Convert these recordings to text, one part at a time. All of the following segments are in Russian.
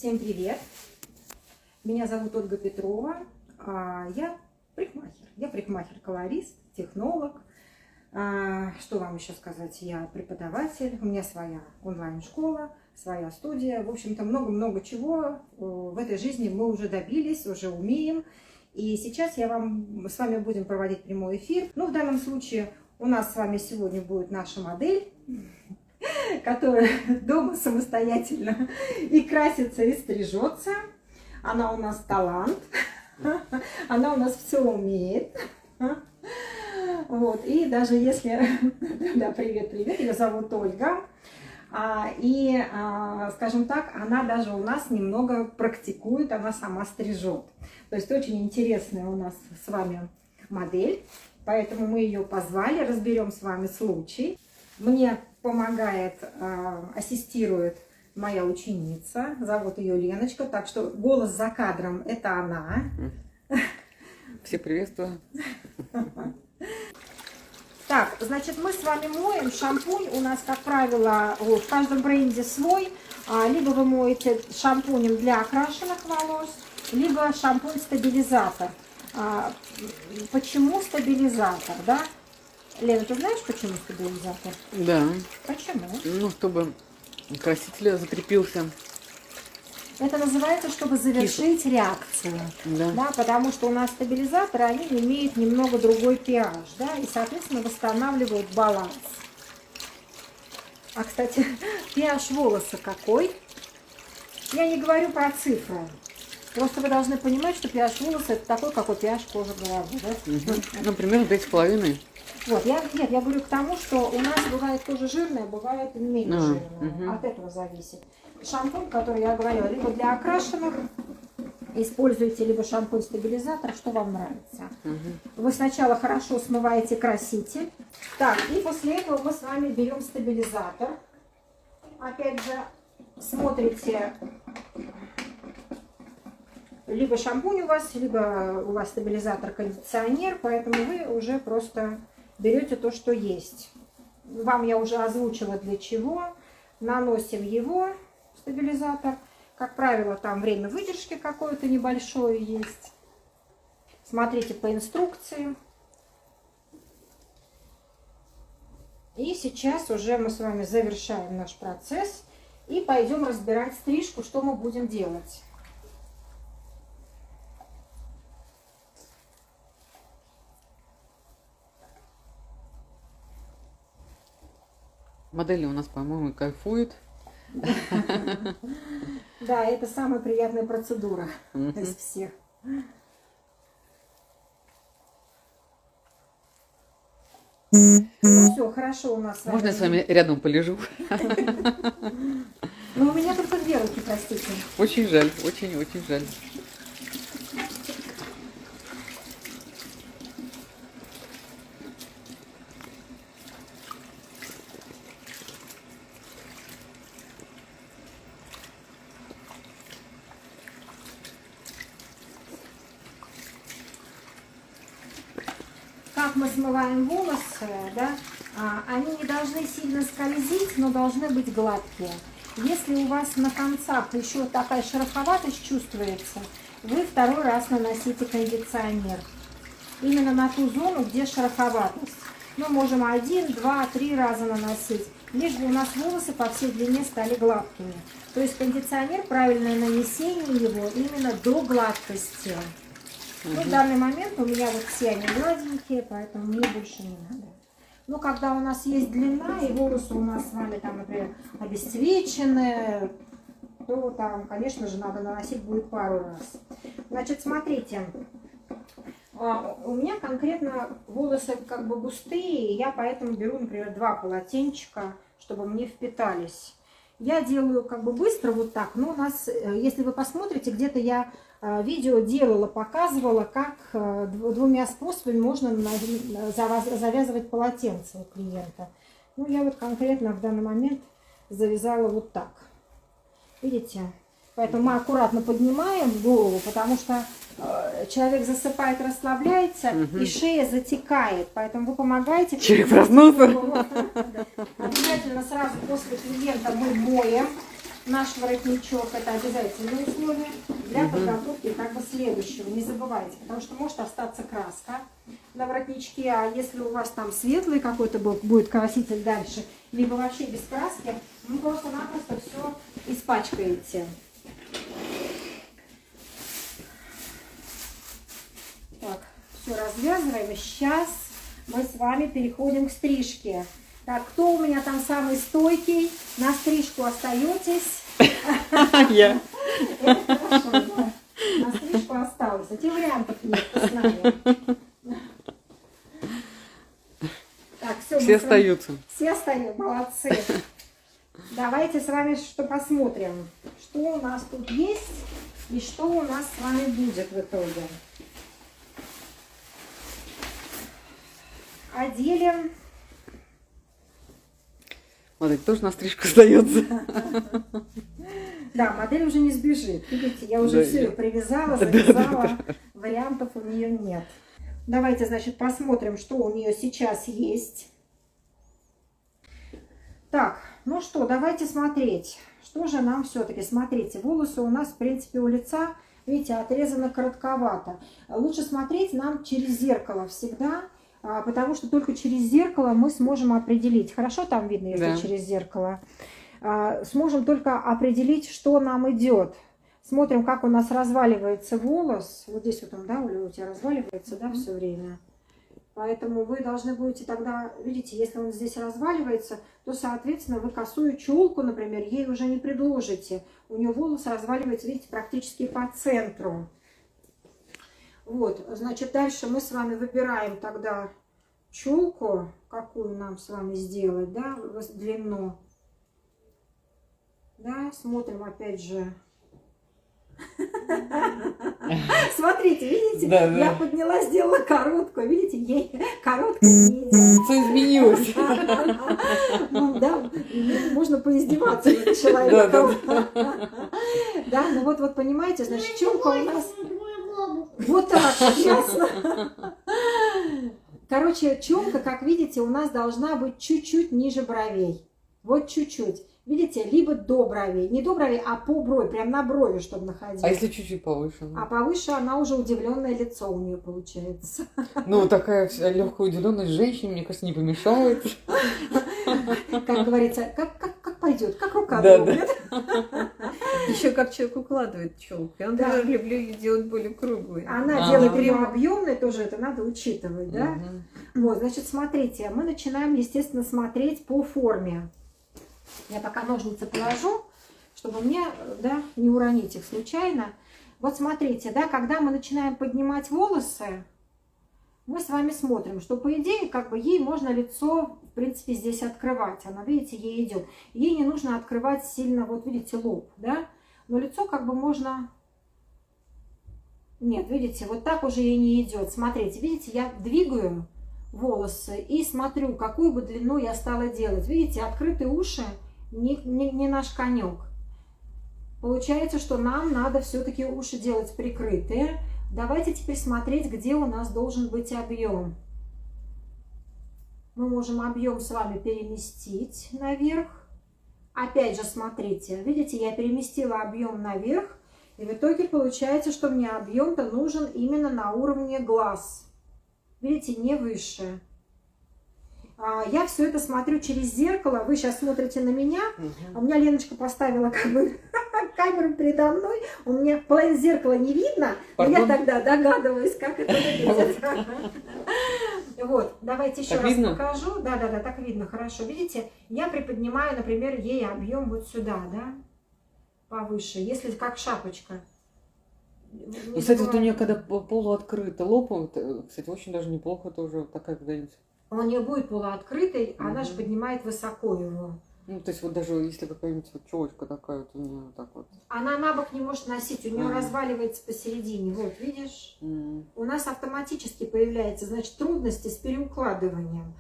Всем привет! Меня зовут Ольга Петрова. Я парикмахер. Я парикмахер-колорист, технолог. Что вам еще сказать? Я преподаватель. У меня своя онлайн-школа, своя студия. В общем-то, много-много чего в этой жизни мы уже добились, уже умеем. И сейчас с вами будем проводить прямой эфир. В данном случае у нас с вами сегодня будет наша модель, которая дома самостоятельно и красится, и стрижется. Она у нас талант, она у нас все умеет. Вот. И даже если... Да, привет, ее зовут Ольга. Скажем так, она даже у нас немного практикует, она сама стрижет. То есть очень интересная у нас с вами модель, поэтому мы ее позвали, разберем с вами случай. Мне помогает, ассистирует моя ученица, зовут ее Леночка, так что голос за кадром – это она. Все приветствую. Так, значит, мы с вами моем. Шампунь у нас, как правило, в каждом бренде свой. Либо вы моете шампунем для окрашенных волос, либо шампунь-стабилизатор. Почему стабилизатор, да? Лена, ты знаешь, почему стабилизатор? Да. Почему? Чтобы краситель закрепился. Это называется, чтобы завершить реакцию. Да, потому что у нас стабилизаторы, они имеют немного другой pH, да, и, соответственно, восстанавливают баланс. Кстати, pH волоса какой? Я не говорю про цифры. Просто вы должны понимать, что pH волоса это такой, какой pH кожи головы. Да? Примерно 5,5. Вот, я говорю к тому, что у нас бывает кожа жирная, бывает менее жирная. От этого зависит. Шампунь, который я говорила, либо для окрашенных используйте, либо шампунь-стабилизатор, что вам нравится. Вы сначала хорошо смываете краситель. Так, и после этого мы с вами берем стабилизатор. Опять же, смотрите, либо шампунь у вас, либо у вас стабилизатор-кондиционер, поэтому вы уже просто берете то, что есть. Вам я уже озвучила для чего. Наносим его, стабилизатор. Как правило, там время выдержки какое-то небольшое есть. Смотрите по инструкции. И сейчас уже мы с вами завершаем наш процесс и пойдем разбирать стрижку, что мы будем делать. Модели у нас, по-моему, кайфуют. Да, это самая приятная процедура из всех. Все, хорошо у нас. Можно я с вами рядом полежу? Но у меня только две руки, простите. Очень жаль, очень-очень жаль. Как мы смываем волосы, да, они не должны сильно скользить, но должны быть гладкие. Если у вас на концах еще такая шероховатость чувствуется, вы второй раз наносите кондиционер. Именно на ту зону, где шероховатость. Мы можем 1, 2, 3 раза наносить, лишь бы у нас волосы по всей длине стали гладкими. То есть кондиционер, правильное нанесение его именно до гладкости. В данный момент у меня вот все они гладенькие, поэтому мне больше не надо. Когда у нас есть длина, и волосы у нас с вами, там, например, обесцвеченные, то там, конечно же, надо наносить будет пару раз. Значит, смотрите, у меня конкретно волосы как бы густые, я поэтому беру, например, 2 полотенчика, чтобы мне впитались. Я делаю как бы быстро вот так, но у нас, если вы посмотрите, где-то я видео делала, показывала, как 2 способами можно завязывать полотенце у клиента. Я вот конкретно в данный момент завязала вот так. Видите? Поэтому мы аккуратно поднимаем голову, потому что человек засыпает, расслабляется, и шея затекает. Поэтому вы помогаете. Человек проснулся. Обязательно сразу после клиента мы моем. наш воротничок, это обязательное условие для подготовки как бы следующего. Не забывайте, потому что может остаться краска на воротничке, а если у вас там светлый какой-то будет краситель дальше, либо вообще без краски, вы просто-напросто все испачкаете. Так, все развязываем. И сейчас мы с вами переходим к стрижке. Так, кто у меня там самый стойкий? На стрижку остаетесь? Я. Это хорошо, да. На стрижку осталось. А те вариантов нет, с нами. Так, Все остаются. Все остаются, молодцы. Давайте с вами что посмотрим, что у нас тут есть и что у нас с вами будет в итоге. Одели. Модель тоже на стрижку остается. Да, модель уже не сбежит. Видите, я уже Да, все ее привязала, завязала. Вариантов у нее нет. Давайте, значит, посмотрим, что у нее сейчас есть. Так, ну что, давайте смотреть. Что же нам все-таки? Смотрите, волосы у нас, в принципе, у лица, видите, отрезаны коротковато. Лучше смотреть нам через зеркало всегда, потому что только через зеркало мы сможем определить. Хорошо там видно, если да. через зеркало? Сможем только определить, что нам идет. Смотрим, как у нас разваливается волос. Вот здесь вот он, да, у тебя разваливается, да, все время. Поэтому вы должны будете тогда, видите, если он здесь разваливается, то, соответственно, вы косую челку, например, ей уже не предложите. У нее волос разваливается, видите, практически по центру. Вот, значит, дальше мы с вами выбираем тогда челку, какую нам с вами сделать, да, в длину. Да, смотрим опять же. Смотрите, видите, Да, да. я подняла, сделала короткую, видите, ей короткая не идет. Все изменилось. Ну да, можно поиздеваться над человеком. Да, ну вот понимаете, значит, челка у нас вот так, ясно. Короче, челка, как видите, у нас должна быть чуть-чуть ниже бровей. Вот чуть-чуть. Видите, либо до бровей. Не до бровей, а по брови, прям на брови, чтобы находить. А если чуть-чуть повыше? А повыше она уже удивленное лицо у нее получается. Ну, такая легкая удивленность женщине, мне кажется, не помешает. Как говорится, как пойдет, как рука Да, дрогнет. Еще как человек укладывает челку. Я Да. даже люблю ее делать более круглой. Она Ага. делает ее объемной, тоже это надо учитывать, да? Вот, значит, смотрите, мы начинаем, естественно, смотреть по форме. Я пока ножницы положу, чтобы мне, да, не уронить их случайно. Вот смотрите, да, когда мы начинаем поднимать волосы, мы с вами смотрим, что по идее, как бы ей можно лицо, в принципе, здесь открывать. Она, видите, ей идет. Ей не нужно открывать сильно, вот видите, лоб, да? Но лицо как бы можно... Нет, видите, вот так уже ей не идет. Смотрите, видите, я двигаю волосы и смотрю, какую бы длину я стала делать. Видите, открытые уши не наш конек. Получается, что нам надо все-таки уши делать прикрытые. Давайте теперь смотреть, где у нас должен быть объем. Мы можем объем с вами переместить наверх. Опять же, смотрите, видите, я переместила объем наверх. И в итоге получается, что мне объем-то нужен именно на уровне глаз. Видите, не выше. Я все это смотрю через зеркало. Вы сейчас смотрите на меня. У меня Леночка поставила как бы камеру передо мной. У меня половину зеркала не видно. Но я тогда догадываюсь, как это выглядит. Вот, давайте еще раз покажу. Да, так видно, хорошо. Видите, я приподнимаю, например, ей объем вот сюда, да, повыше, если как шапочка. Ну, кстати, вот у нее, когда полуоткрыто лоб, кстати, очень даже неплохо тоже такая когда-нибудь. У нее будет полуоткрытый, она же поднимает высоко его. Ну, то есть вот даже если какая-нибудь вот челочка такая вот у нее вот так вот. Она на бок не может носить, у нее разваливается посередине. Вот, видишь? У нас автоматически появляется, значит, трудности с переукладыванием.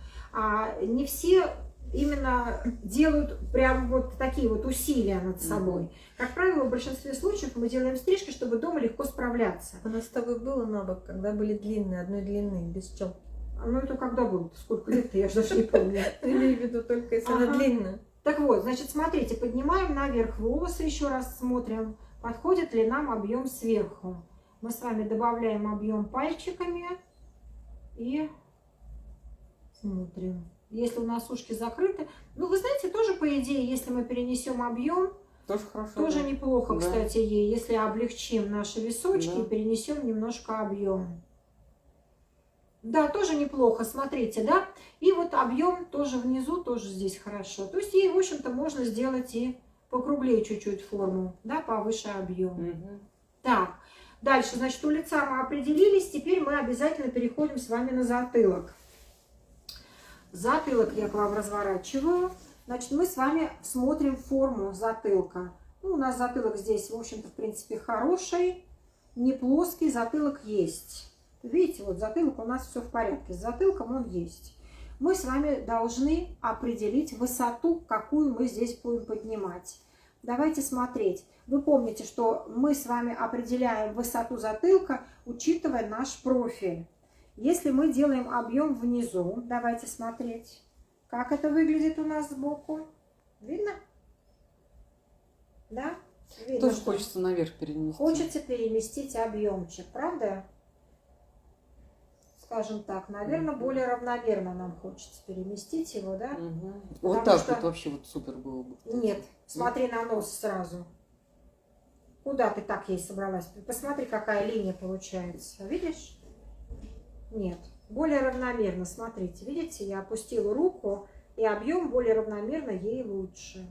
Не все именно делают прям вот такие вот усилия над собой. Как правило, в большинстве случаев мы делаем стрижки, чтобы дома легко справляться. У нас с тобой было на бок, когда были длинные, одной длины, без челки. Ну, это когда было? Сколько лет? Я же даже не помню. Имею в виду только если она длинная. Так вот, значит, смотрите, поднимаем наверх волосы, еще раз смотрим, подходит ли нам объем сверху. Мы с вами добавляем объем пальчиками и смотрим. Если у нас ушки закрыты, ну, вы знаете, тоже, по идее, если мы перенесем объем, Тоже хорошо. тоже да. неплохо, Да. кстати, ей, если облегчим наши височки Да. и перенесем немножко объем. Да, тоже неплохо, смотрите, да? И вот объем тоже внизу, тоже здесь хорошо. То есть ей, в общем-то, можно сделать и покруглее чуть-чуть форму, да, повыше объем. Мгм. Так, дальше, значит, у лица мы определились, теперь мы обязательно переходим с вами на затылок. Затылок я к вам разворачиваю. Значит, мы с вами смотрим форму затылка. Ну, у нас затылок здесь, в общем-то, в принципе, хороший, не плоский, затылок есть. Видите, вот затылок у нас все в порядке, с затылком он есть. Мы с вами должны определить высоту, какую мы здесь будем поднимать. Давайте смотреть. Вы помните, что мы с вами определяем высоту затылка, учитывая наш профиль. Если мы делаем объем внизу, давайте смотреть, как это выглядит у нас сбоку. Видно? Да? Видно, Тоже что хочется наверх перенести. хочется переместить объемчик, правда? Скажем так, наверное, более равномерно нам хочется переместить его, да? Мгм. Потому Вот так что- вот вообще вот супер было бы. Нет, смотри на нос сразу. Куда ты так ей собралась? Посмотри, какая линия получается. Видишь? Нет. Более равномерно, смотрите. Видите, я опустила руку, и объем более равномерно, ей лучше.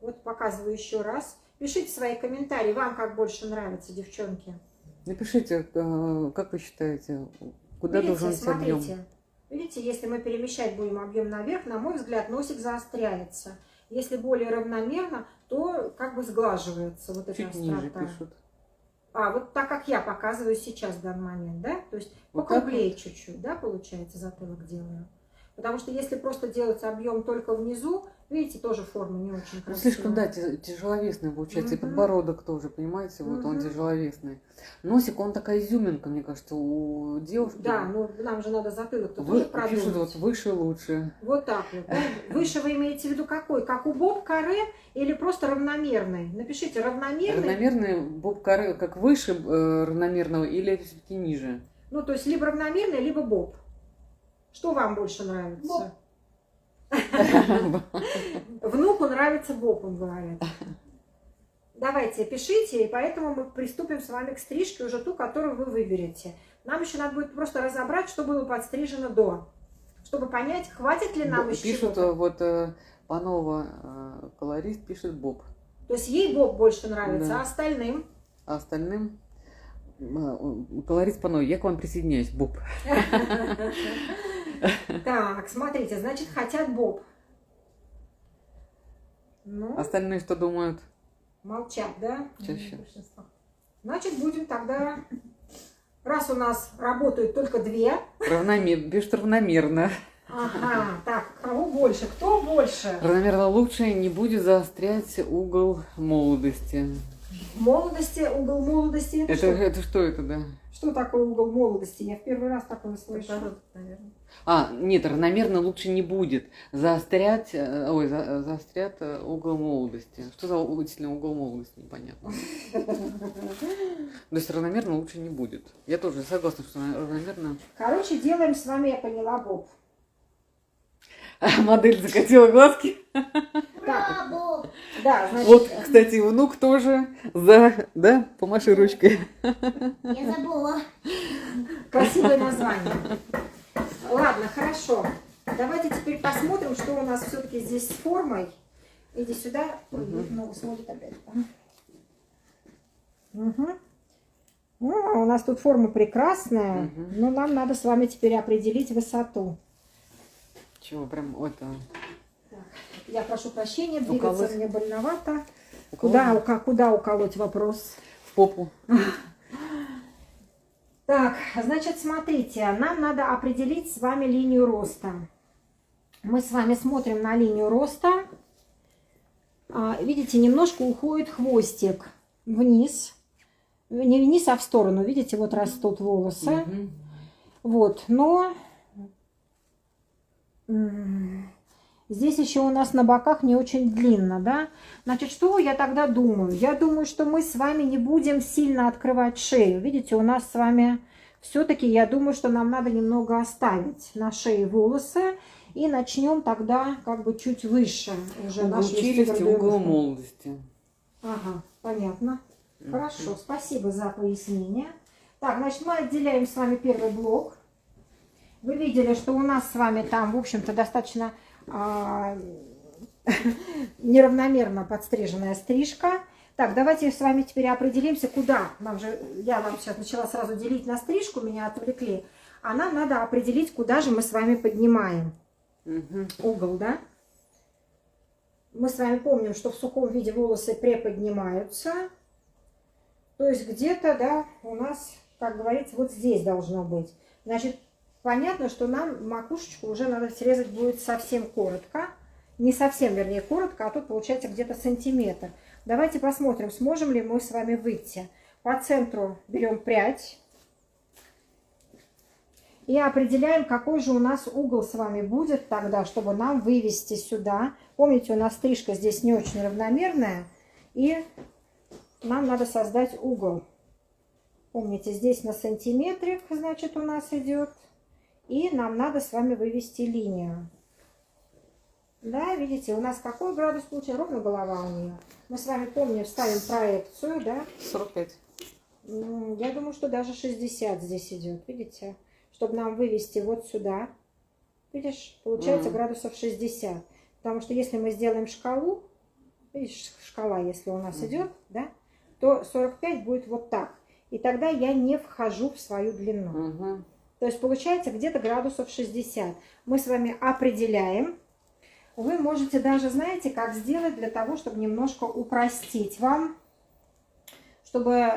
Вот показываю еще раз. Пишите свои комментарии, вам как больше нравится, девчонки. Напишите, как вы считаете, куда Видите, должен быть объем? смотрите. Видите, если мы перемещать будем объем наверх, на мой взгляд, носик заостряется. Если более равномерно, то как бы сглаживается вот эта Чуть ниже острота. пишут. А, вот так, как я показываю сейчас в данный момент, да? То есть Вот покруглее чуть-чуть, да, получается, затылок делаю. Потому что если просто делать объем только внизу, видите, тоже форма не очень Ну, красивая. слишком, да, тяжеловесный получается. И Мгм. подбородок тоже, понимаете, вот он Мгм. тяжеловесный. Носик, он такая изюминка, мне кажется, у девушки. Да, ну нам же надо затылок-то Вы, тоже продумать. пишут, вот выше лучше. Вот так вот. Да? Выше вы имеете в виду какой? Как у Боб Каре или просто равномерный? Напишите равномерный. Равномерный боб каре, как выше равномерного или все-таки ниже? Ну, то есть либо равномерный, либо Боб. Что вам больше нравится? Внуку нравится Боб, он говорит. Давайте, пишите, и поэтому мы приступим с вами к стрижке, уже ту, которую вы выберете. Нам еще надо будет просто разобрать, что было подстрижено до, чтобы понять, хватит ли нам еще Пишут, чего-то. вот Панова, колорист, пишет Боб. То есть ей Боб больше нравится, Да. а остальным? А остальным колорист Панова, я к вам присоединяюсь, Боб. Так, смотрите, значит, хотят Боб. Ну, Остальные что думают? молчат, да? Чаще. Значит, будем тогда, раз у нас работают только две, Пишут равномерно. ага, так, кого больше, кто больше? Равномерно лучше, не будет заострять угол молодости. Молодости, угол молодости, это Это что это, да? что такое угол молодости? Я в первый раз такое слышу. Подбородок, наверное. А, нет, равномерно лучше не будет. Заострять, заострят угол молодости. Что за действительно угол молодости, непонятно. То есть равномерно лучше не будет. Я тоже согласна, что равномерно. Короче, делаем с вами, я поняла, Боб. Модель закатила глазки. Так, да, значит, Вот, кстати, внук тоже да, помаши ручкой. Я забыла. красивое название. Ладно, хорошо. Давайте теперь посмотрим, что у нас все-таки здесь с формой. Иди сюда. Ой, ногу смотрит опять. Угу. У нас тут форма прекрасная, Мгм. но нам надо с вами теперь определить высоту. Чего, прям это... Я прошу прощения, двигаться Уколоть. мне больновато. Уколоть? Куда уколоть, вопрос? В попу. Так, значит, смотрите, нам надо определить с вами линию роста. Мы с вами смотрим на линию роста. Видите, немножко уходит хвостик вниз. Не вниз, а в сторону. Видите, вот растут волосы. Мгм. Вот, но Здесь еще у нас на боках не очень длинно, да? Значит, что я тогда думаю? Я думаю, что мы с вами не будем сильно открывать шею. Видите, у нас с вами все-таки, я думаю, что нам надо немного оставить на шее волосы. И начнем тогда как бы чуть выше уже Угол нашу челюсти, угол гардеробку. молодости. Ага, понятно. Хорошо, спасибо за пояснение. Так, значит, мы отделяем с вами первый блок. Вы видели, что у нас с вами там, в общем-то, достаточно неравномерно подстриженная стрижка. Так, давайте с вами теперь определимся, куда. Я вам сейчас начала сразу делить на стрижку, меня отвлекли. А нам надо определить, куда же мы с вами поднимаем угол, да? Мы с вами помним, что в сухом виде волосы приподнимаются. То есть где-то, да, у нас, как говорится, вот здесь должно быть. Значит, понятно, что нам макушечку уже надо срезать будет совсем коротко. Не совсем, вернее, коротко, а тут получается где-то сантиметр. Давайте посмотрим, сможем ли мы с вами выйти. По центру берем прядь. И определяем, какой же у нас угол с вами будет тогда, чтобы нам вывести сюда. Помните, у нас стрижка здесь не очень равномерная. И нам надо создать угол. Помните, здесь на сантиметрик, значит, у нас идет. И нам надо с вами вывести линию. Да, видите, у нас какой градус получается? Ровно голова у нее. Мы с вами, помним, ставим проекцию, да? 45. Я думаю, что даже 60 здесь идет, видите? Чтобы нам вывести вот сюда. Видишь, получается градусов 60. Потому что если мы сделаем шкалу, видишь, шкала, если у нас идет, да, то 45 будет вот так. И тогда я не вхожу в свою длину. То есть получается где-то градусов 60. Мы с вами определяем. Вы можете даже, знаете, как сделать для того, чтобы немножко упростить вам, чтобы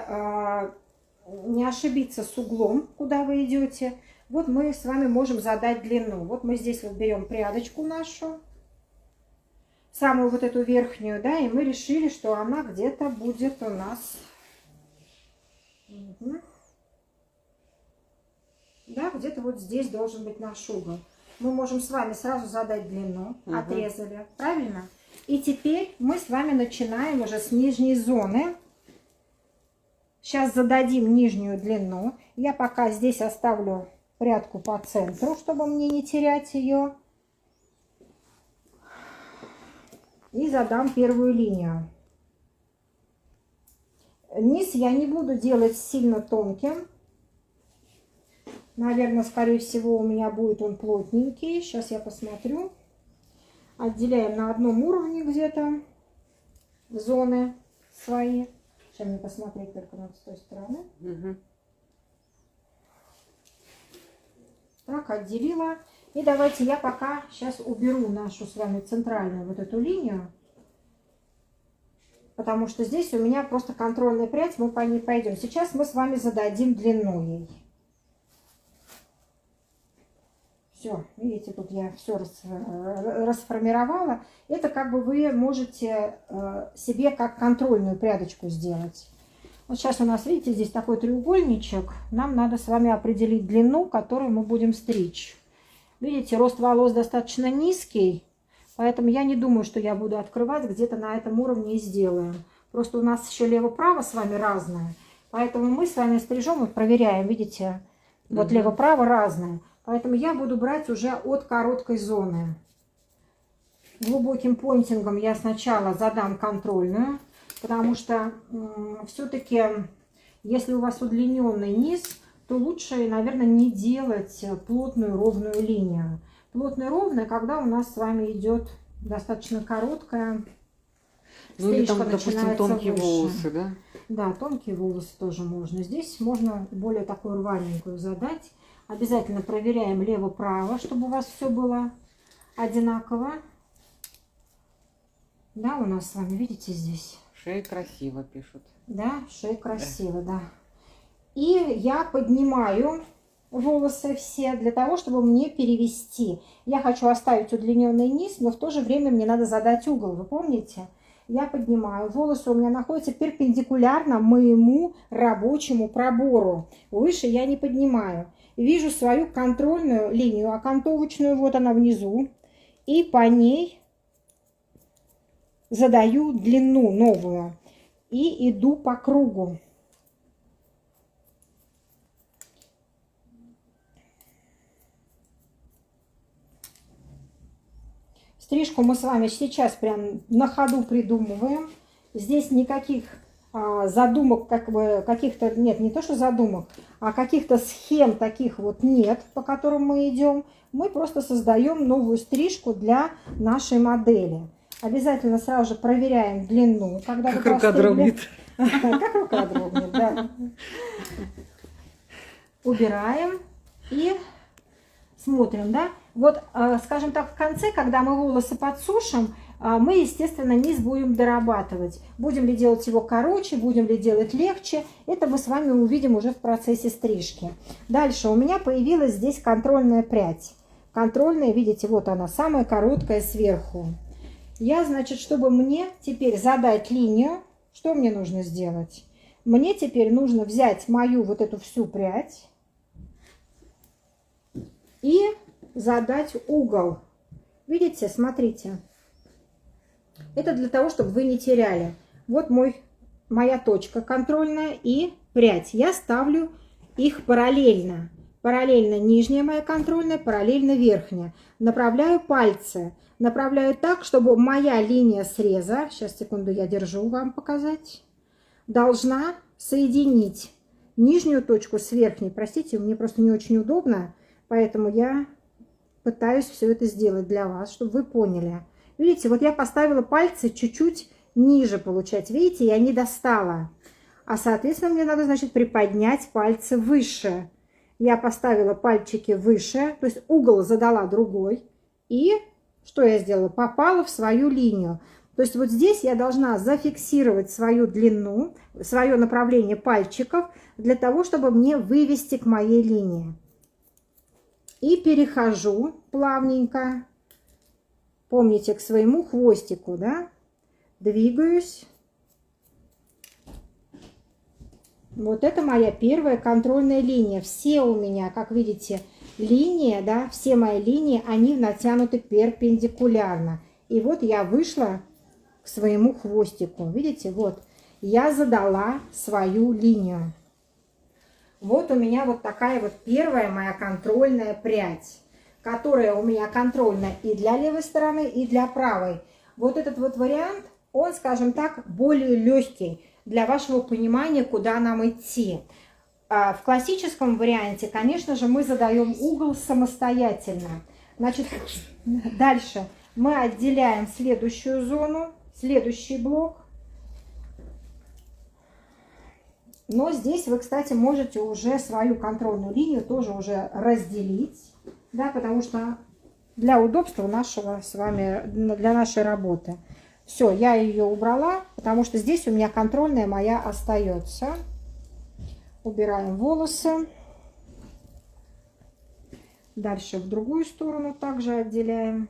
не ошибиться с углом, куда вы идете. Вот мы с вами можем задать длину. Вот мы здесь вот берем прядочку нашу, самую вот эту верхнюю, да, и мы решили, что она где-то будет у нас, да, где-то вот здесь должен быть наш угол. Мы можем с вами сразу задать длину, отрезали, правильно? И теперь мы с вами начинаем уже с нижней зоны. Сейчас зададим нижнюю длину. Я пока здесь оставлю прядку по центру, чтобы мне не терять ее. И задам первую линию. Низ я не буду делать сильно тонким. Наверное, скорее всего, у меня будет он плотненький. Сейчас я посмотрю. Отделяем на одном уровне где-то зоны свои. Сейчас мне посмотреть только с той стороны. Так, отделила. И давайте я пока сейчас уберу нашу с вами центральную вот эту линию. Потому что здесь у меня просто контрольная прядь, мы по ней пойдем. Сейчас мы с вами зададим длину ей. Все, видите, тут я все расформировала. Это как бы вы можете себе как контрольную прядочку сделать. Вот сейчас у нас, видите, здесь такой треугольничек. Нам надо с вами определить длину, которую мы будем стричь. Видите, рост волос достаточно низкий, поэтому я не думаю, что я буду открывать где-то на этом уровне и сделаем. Просто у нас еще лево-право с вами разное. Поэтому мы с вами стрижем, вот проверяем, видите, вот лево-право разное. Поэтому я буду брать уже от короткой зоны. Глубоким понтингом я сначала задам контрольную, потому что все-таки, если у вас удлиненный низ, то лучше, наверное, не делать плотную ровную линию. Плотная ровная, когда у нас с вами идет достаточно короткая. Ну или там, допустим, тонкие выше. волосы, да? Да, тонкие волосы тоже можно. Здесь можно более такую рваненькую задать. Обязательно проверяем лево-право, чтобы у вас все было одинаково. Да, у нас с вами, видите, здесь. Шея красиво пишут. Да, шея красиво, да. И я поднимаю волосы все для того, чтобы мне перевести. Я хочу оставить удлиненный низ, но в то же время мне надо задать угол, вы помните? Я поднимаю. Волосы у меня находятся перпендикулярно моему рабочему пробору. Выше я не поднимаю. Вижу свою контрольную линию, окантовочную, вот она внизу. и по ней задаю длину новую и иду по кругу. Стрижку мы с вами сейчас прям на ходу придумываем. Здесь никаких задумок, каких-то, нет, не то что задумок, а каких-то схем таких вот нет, по которым мы идем. Мы просто создаем новую стрижку для нашей модели. Обязательно сразу же проверяем длину. Когда как рука дрогнет. Как рука дрогнет, да. Убираем и смотрим, да. Вот, скажем так, в конце, когда мы волосы подсушим, мы, естественно, низ будем дорабатывать. Будем ли делать его короче, будем ли делать легче, это мы с вами увидим уже в процессе стрижки. Дальше у меня появилась здесь контрольная прядь. Контрольная, видите, вот она, самая короткая сверху. Я, значит, чтобы мне теперь задать линию, что мне нужно сделать? Мне теперь нужно взять мою вот эту всю прядь и задать угол. Видите, смотрите. Это для того, чтобы вы не теряли. Вот моя точка контрольная и прядь. Я ставлю их параллельно. Параллельно нижняя моя контрольная, параллельно верхняя. Направляю пальцы. Направляю так, чтобы моя линия среза, сейчас, секунду, я держу вам показать, должна соединить нижнюю точку с верхней. Простите, мне просто не очень удобно, поэтому я пытаюсь все это сделать для вас, чтобы вы поняли. Видите, вот я поставила пальцы чуть-чуть ниже, получать. Видите, я не достала. А, соответственно, мне надо, значит, приподнять пальцы выше. Я поставила пальчики выше, то есть угол задала другой. И что я сделала? Попала в свою линию. То есть вот здесь я должна зафиксировать свою длину, свое направление пальчиков, для того, чтобы мне вывести к моей линии. И перехожу плавненько, помните, к своему хвостику, да, двигаюсь. Вот это моя первая контрольная линия. Все у меня, как видите, линии, да, все мои линии, они натянуты перпендикулярно. И вот я вышла к своему хвостику. Видите, вот я задала свою линию. Вот у меня вот такая вот первая моя контрольная прядь, которая у меня контрольная и для левой стороны, и для правой. Вот этот вот вариант, он, скажем так, более легкий для вашего понимания, куда нам идти. В классическом варианте, конечно же, мы задаем угол самостоятельно. Значит, дальше мы отделяем следующую зону, следующий блок. Но здесь вы, кстати, можете уже свою контрольную линию тоже уже разделить, да, потому что для удобства нашего с вами, для нашей работы. Все, я ее убрала, потому что здесь у меня контрольная моя остается. Убираем волосы. Дальше в другую сторону также отделяем.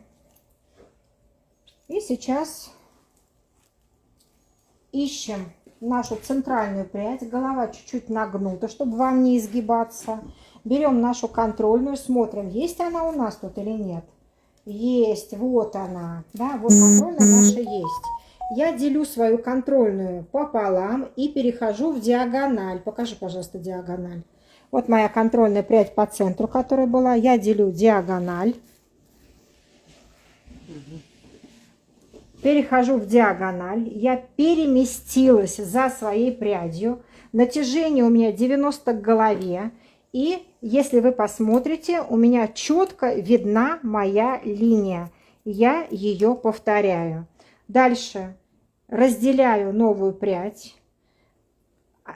И сейчас ищем нашу центральную прядь. Голова чуть-чуть нагнута, чтобы вам не изгибаться. Берем нашу контрольную, смотрим, есть она у нас тут или нет. Есть, вот она. Да, вот контрольная наша есть. Я делю свою контрольную пополам и перехожу в диагональ. Покажи, пожалуйста, диагональ. Вот моя контрольная прядь по центру, которая была. Я делю диагональ. Перехожу в диагональ. Я переместилась за своей прядью. Натяжение у меня 90 к голове. И если вы посмотрите, у меня четко видна моя линия. Я ее повторяю. Дальше разделяю новую прядь.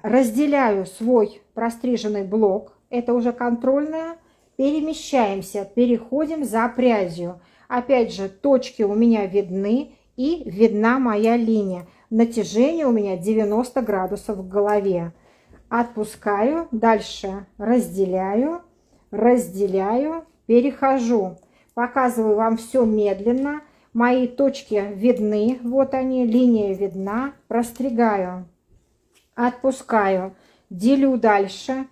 Разделяю свой простриженный блок. Это уже контрольная. Перемещаемся, переходим за прядью. Опять же, точки у меня видны и видна моя линия. Натяжение у меня 90 градусов в голове. Отпускаю, дальше разделяю, разделяю, перехожу. Показываю вам все медленно. Мои точки видны, вот они, линия видна. Простригаю, отпускаю, делю дальше,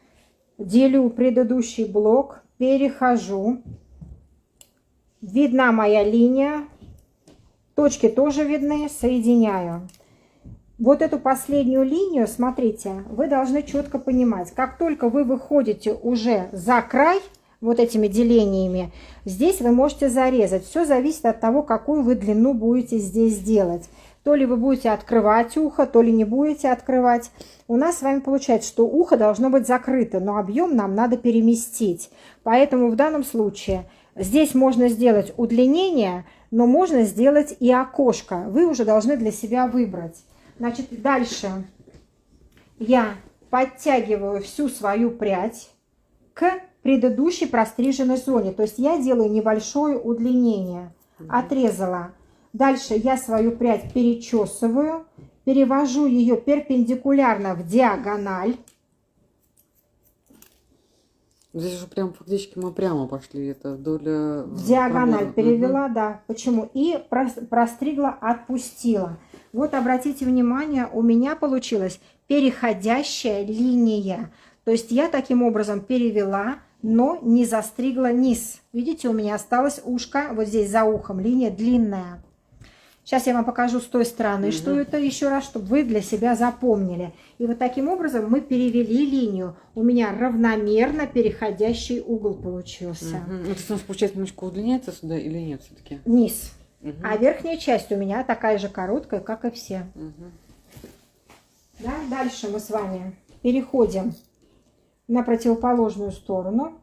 делю предыдущий блок, перехожу. Видна моя линия. Точки тоже видны. Соединяю. Вот эту последнюю линию, смотрите, вы должны четко понимать. Как только вы выходите уже за край, вот этими делениями, здесь вы можете зарезать. Все зависит от того, какую вы длину будете здесь делать. То ли вы будете открывать ухо, то ли не будете открывать. У нас с вами получается, что ухо должно быть закрыто, но объем нам надо переместить. Поэтому в данном случае здесь можно сделать удлинение, но можно сделать и окошко. Вы уже должны для себя выбрать. Значит, дальше я подтягиваю всю свою прядь к предыдущей простриженной зоне. То есть я делаю небольшое удлинение. Отрезала. Дальше я свою прядь перечесываю, перевожу ее перпендикулярно в диагональ. Здесь уже прям фактически мы прямо пошли. Это вдоль... В диагональ пробора. перевела, да. Почему? И простригла, отпустила. Вот обратите внимание, у меня получилась переходящая линия. То есть я таким образом перевела, но не застригла низ. Видите, у меня осталось ушко, вот здесь за ухом линия длинная. Сейчас я вам покажу с той стороны, что это еще раз, чтобы вы для себя запомнили. И вот таким образом мы перевели линию. У меня равномерно переходящий угол получился. Это у нас, получается, немножко удлиняется сюда или нет все-таки? Низ. А верхняя часть у меня такая же короткая, как и все. Да? Дальше мы с вами переходим на противоположную сторону.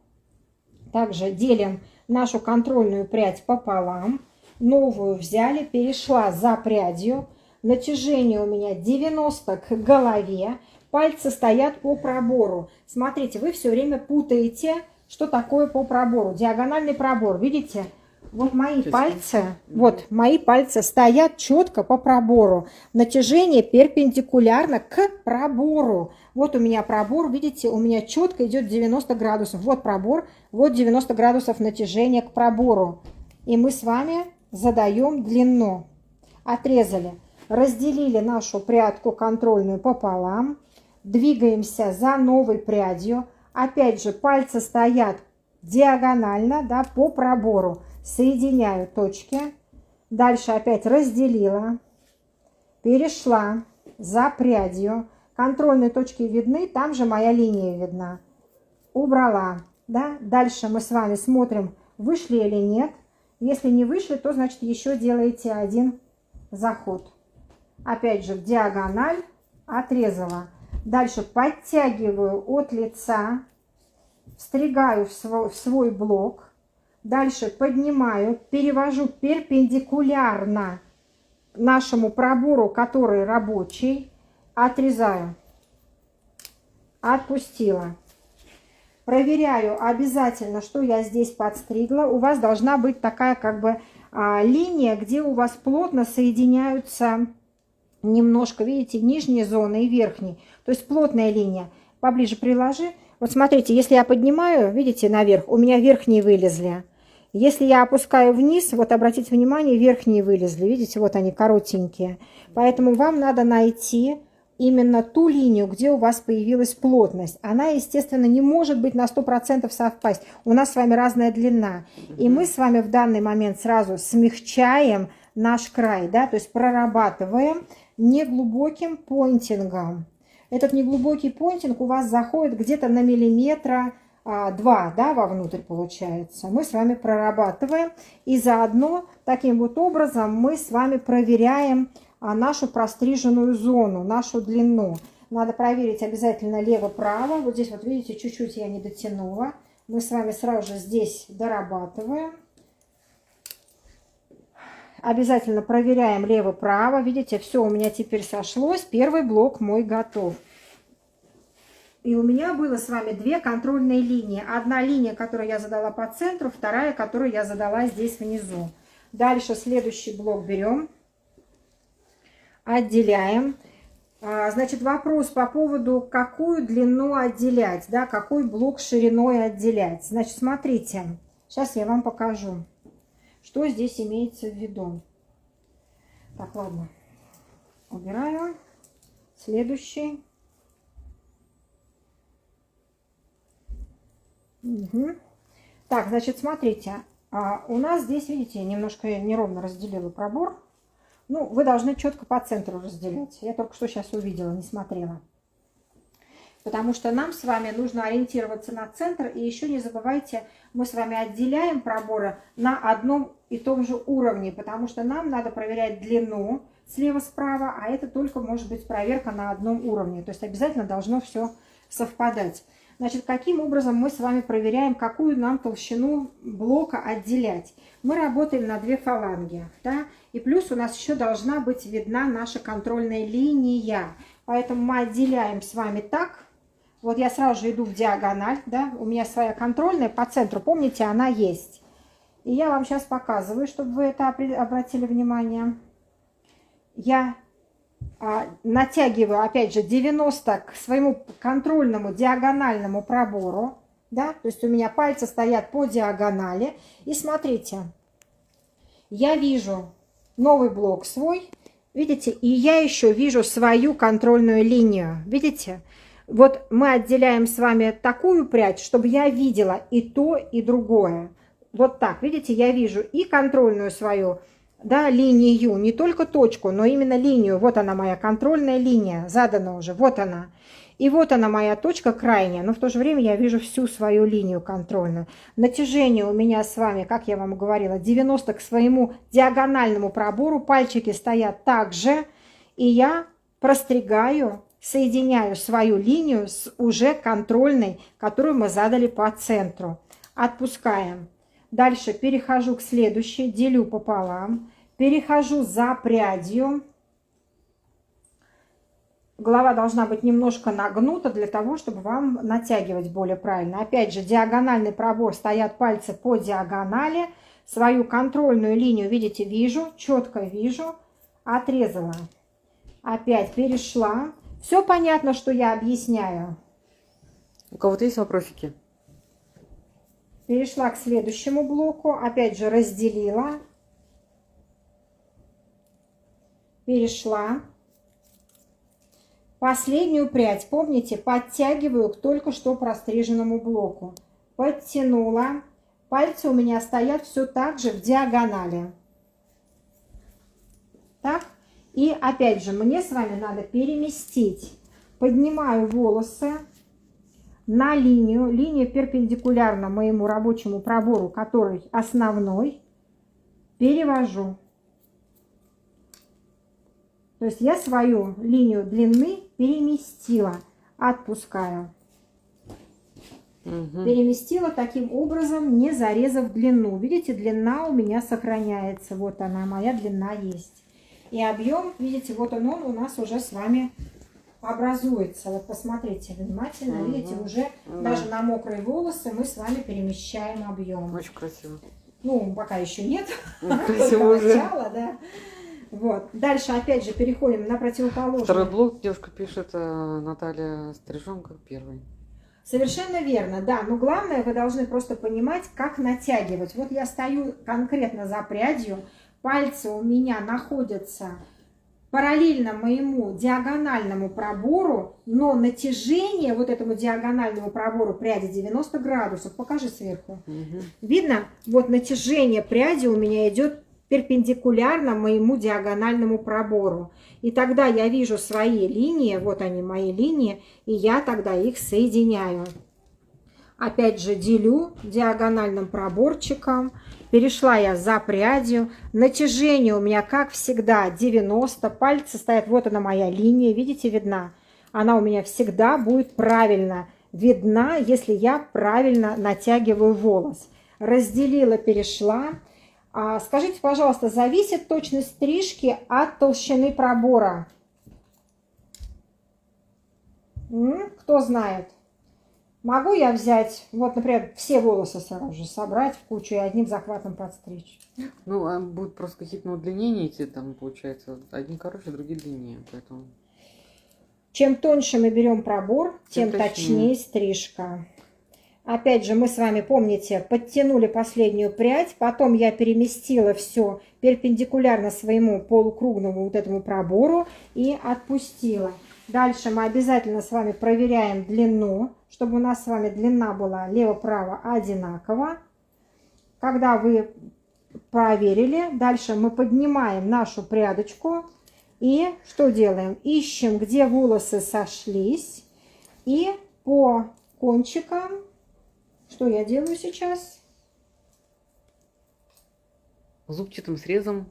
Также делим нашу контрольную прядь пополам. Новую взяли, перешла за прядью. Натяжение у меня 90 к голове. Пальцы стоят по пробору. Смотрите, вы все время путаете, что такое по пробору. Диагональный пробор, видите? Вот мои пальцы стоят четко по пробору. Натяжение перпендикулярно к пробору. Вот у меня пробор, видите, у меня четко идет 90 градусов. Вот пробор, вот 90 градусов натяжения к пробору. И мы с вами задаем длину. Отрезали. Разделили нашу прядку контрольную пополам. Двигаемся за новой прядью. Опять же, пальцы стоят диагонально, да, по пробору. Соединяю точки. Дальше опять разделила. Перешла за прядью. Контрольные точки видны, там же моя линия видна. Убрала. Да? Дальше мы с вами смотрим, вышли или нет. Если не вышли, то значит еще делаете один заход. Опять же в диагональ, отрезала. Дальше подтягиваю от лица, встригаю в свой блок. Дальше поднимаю, перевожу перпендикулярно нашему пробору, который рабочий. Отрезаю. Отпустила. Проверяю обязательно, что я здесь подстригла. У вас должна быть такая как бы линия, где у вас плотно соединяются немножко, видите, нижние зоны и верхние. То есть плотная линия. Поближе приложи. Вот смотрите, если я поднимаю, видите, наверх, у меня верхние вылезли. Если я опускаю вниз, вот обратите внимание, верхние вылезли. Видите, вот они коротенькие. Поэтому вам надо найти именно ту линию, где у вас появилась плотность. Она, естественно, не может быть на 100% совпасть. У нас с вами разная длина. И мы с вами в данный момент сразу смягчаем наш край, да, то есть прорабатываем неглубоким пойнтингом. Этот неглубокий пойнтинг у вас заходит где-то на миллиметра 2, да, вовнутрь получается. Мы с вами прорабатываем. И заодно таким вот образом мы с вами проверяем нашу простриженную зону, нашу длину. Надо проверить обязательно лево-право. Вот здесь вот видите, чуть-чуть я не дотянула. Мы с вами сразу же здесь дорабатываем. Обязательно проверяем лево-право. Видите, все у меня теперь сошлось. Первый блок мой готов. И у меня было с вами две контрольные линии. Одна линия, которую я задала по центру, вторая, которую я задала здесь внизу. Дальше следующий блок берем. Отделяем. Значит, вопрос по поводу, какую длину отделять, да, какой блок шириной отделять. Значит, смотрите, сейчас я вам покажу, что здесь имеется в виду. Так, ладно, убираю. Следующий. Угу. Так, значит, смотрите, у нас здесь, видите, немножко я неровно разделила пробор. Ну, вы должны четко по центру разделять. Я только что сейчас увидела, не смотрела. Потому что нам с вами нужно ориентироваться на центр. И еще не забывайте, мы с вами отделяем проборы на одном и том же уровне. Потому что нам надо проверять длину слева-справа, а это только может быть проверка на одном уровне. То есть обязательно должно все совпадать. Значит, каким образом мы с вами проверяем, какую нам толщину блока отделять? Мы работаем на 2 фаланги, да? И плюс у нас еще должна быть видна наша контрольная линия. Поэтому мы отделяем с вами так. Вот я сразу же иду в диагональ, да? У меня своя контрольная по центру, помните, она есть. И я вам сейчас показываю, чтобы вы это обратили внимание. Я натягиваю, опять же, 90 к своему контрольному диагональному пробору, да, то есть у меня пальцы стоят по диагонали, и смотрите, я вижу новый блок свой, видите, и я еще вижу свою контрольную линию, видите, вот мы отделяем с вами такую прядь, чтобы я видела и то, и другое, вот так, видите, я вижу и контрольную свою, да, линию, не только точку, но именно линию. Вот она моя контрольная линия, задана уже, вот она. И вот она моя точка крайняя, но в то же время я вижу всю свою линию контрольную. Натяжение у меня с вами, как я вам говорила, 90 к своему диагональному пробору, пальчики стоят также, и я простригаю, соединяю свою линию с уже контрольной, которую мы задали по центру. Отпускаем. Дальше перехожу к следующей, делю пополам, перехожу за прядью. Голова должна быть немножко нагнута для того, чтобы вам натягивать более правильно. Опять же, диагональный пробор, стоят пальцы по диагонали. Свою контрольную линию, видите, вижу, четко вижу, отрезала. Опять перешла. Все понятно, что я объясняю? У кого-то есть вопросики? Перешла к следующему блоку, опять же разделила, перешла. Последнюю прядь, помните, подтягиваю к только что простриженному блоку. Подтянула, пальцы у меня стоят все так же в диагонали. Так, и опять же мне с вами надо переместить. Поднимаю волосы на линию, линия перпендикулярна моему рабочему пробору, который основной, перевожу. То есть я свою линию длины переместила, отпускаю. Переместила таким образом, не зарезав длину. Видите, длина у меня сохраняется. Вот она, моя длина есть. И объем, видите, вот он у нас уже с вами образуется. Вот посмотрите внимательно, видите, уже даже на мокрые волосы мы с вами перемещаем объем. Очень красиво. Ну, пока еще нет. Красиво уже. Начало, да. Вот. Дальше опять же переходим на противоположный. Второй блок девушка пишет, Наталья Стриженко первый. Совершенно верно, да. Но главное, вы должны просто понимать, как натягивать. Вот я стою конкретно за прядью, пальцы у меня находятся параллельно моему диагональному пробору, но натяжение вот этому диагональному пробору пряди 90 градусов. Покажи сверху. Видно? Вот натяжение пряди у меня идет перпендикулярно моему диагональному пробору. И тогда я вижу свои линии, вот они мои линии, и я тогда их соединяю. Опять же делю диагональным проборчиком. Перешла я за прядью. Натяжение у меня, как всегда, 90. Пальцы стоят, вот она моя линия, видите, видна? Она у меня всегда будет правильно видна, если я правильно натягиваю волос. Разделила, перешла. Скажите, пожалуйста, зависит точность стрижки от толщины пробора? Кто знает? Могу я взять, вот, например, все волосы сразу же собрать в кучу и одним захватом подстричь? Ну, а будут просто какие-то удлинения идти, там, получается, одни короче, другие длиннее, поэтому... Чем тоньше мы берем пробор, тем точнее. точнее стрижка. Опять же, мы с вами, помните, подтянули последнюю прядь, потом я переместила все перпендикулярно своему полукруглому вот этому пробору и отпустила. Дальше мы обязательно с вами проверяем длину, чтобы у нас с вами длина была лево-право одинакова. когда вы проверили, дальше мы поднимаем нашу прядочку и что делаем? Ищем, где волосы сошлись, и по кончикам, что я делаю сейчас? Зубчатым срезом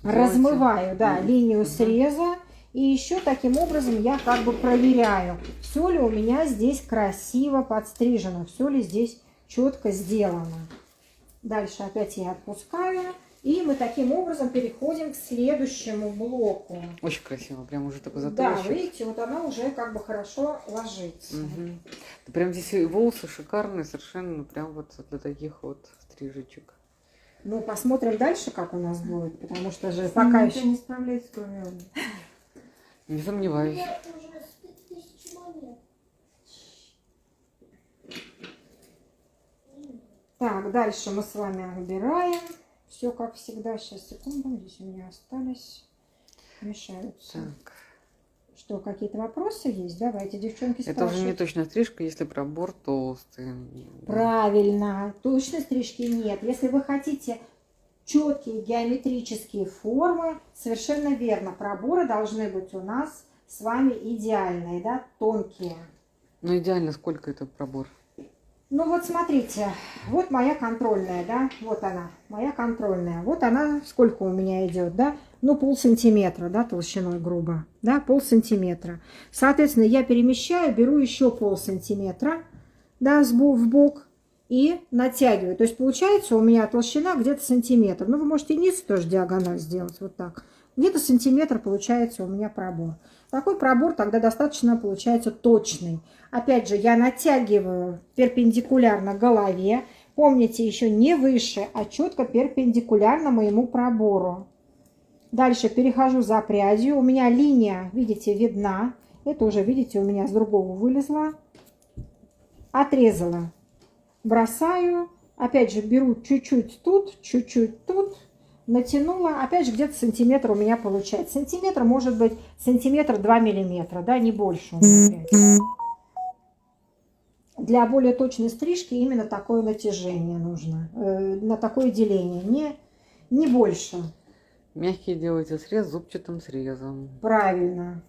Размываю, да, Мгм. линию Мгм. среза. И еще таким образом я как бы проверяю, все ли у меня здесь красиво подстрижено, все ли здесь четко сделано. Дальше опять я отпускаю. И мы таким образом переходим к следующему блоку. Очень красиво, прям уже такой Да, затылочек. видите, вот она уже как бы хорошо ложится. Мгм. Да прям здесь и волосы шикарные, совершенно прям вот для таких вот стрижечек. Ну, посмотрим дальше, как у нас будет, потому что же Пока пока никто еще... не справляется, кроме Ольги. Не сомневаюсь. Я уже спит 1000 монет. Так, дальше мы с вами убираем. Все как всегда. Сейчас, секунду, здесь у меня остались. Мешаются. Так. Что, какие-то вопросы есть? Давайте, девчонки, Это уже не спрашивайте. точная стрижка, если пробор толстый. Правильно. Точной стрижки нет. Если вы хотите четкие геометрические формы, совершенно верно. Проборы должны быть у нас с вами идеальные, да, тонкие. Ну идеально, сколько это пробор? Ну вот смотрите, вот моя контрольная, да, вот она, моя контрольная. Вот она, сколько у меня идет, да, ну полсантиметра, да, толщиной грубо, да, полсантиметра. Соответственно, я перемещаю, беру еще полсантиметра, да, в бок и натягиваю. То есть получается у меня толщина где-то сантиметр. Ну вы можете низ тоже диагональ сделать, вот так. Где-то сантиметр получается у меня пробор. Такой пробор тогда достаточно получается точный. Опять же, я натягиваю перпендикулярно голове. Помните, еще не выше, а четко перпендикулярно моему пробору. Дальше перехожу за прядью. У меня линия, видите, видна. Это уже, видите, у меня с другого вылезла. Отрезала. Бросаю. Опять же, беру чуть-чуть тут, чуть-чуть тут. Натянула, опять же, где-то сантиметр у меня получается. Сантиметр, может быть, сантиметр 2 миллиметра, да, не больше у меня прядь. Для более точной стрижки именно такое натяжение нужно, на такое деление, не больше. Мягкий делайте срез зубчатым срезом. Правильно.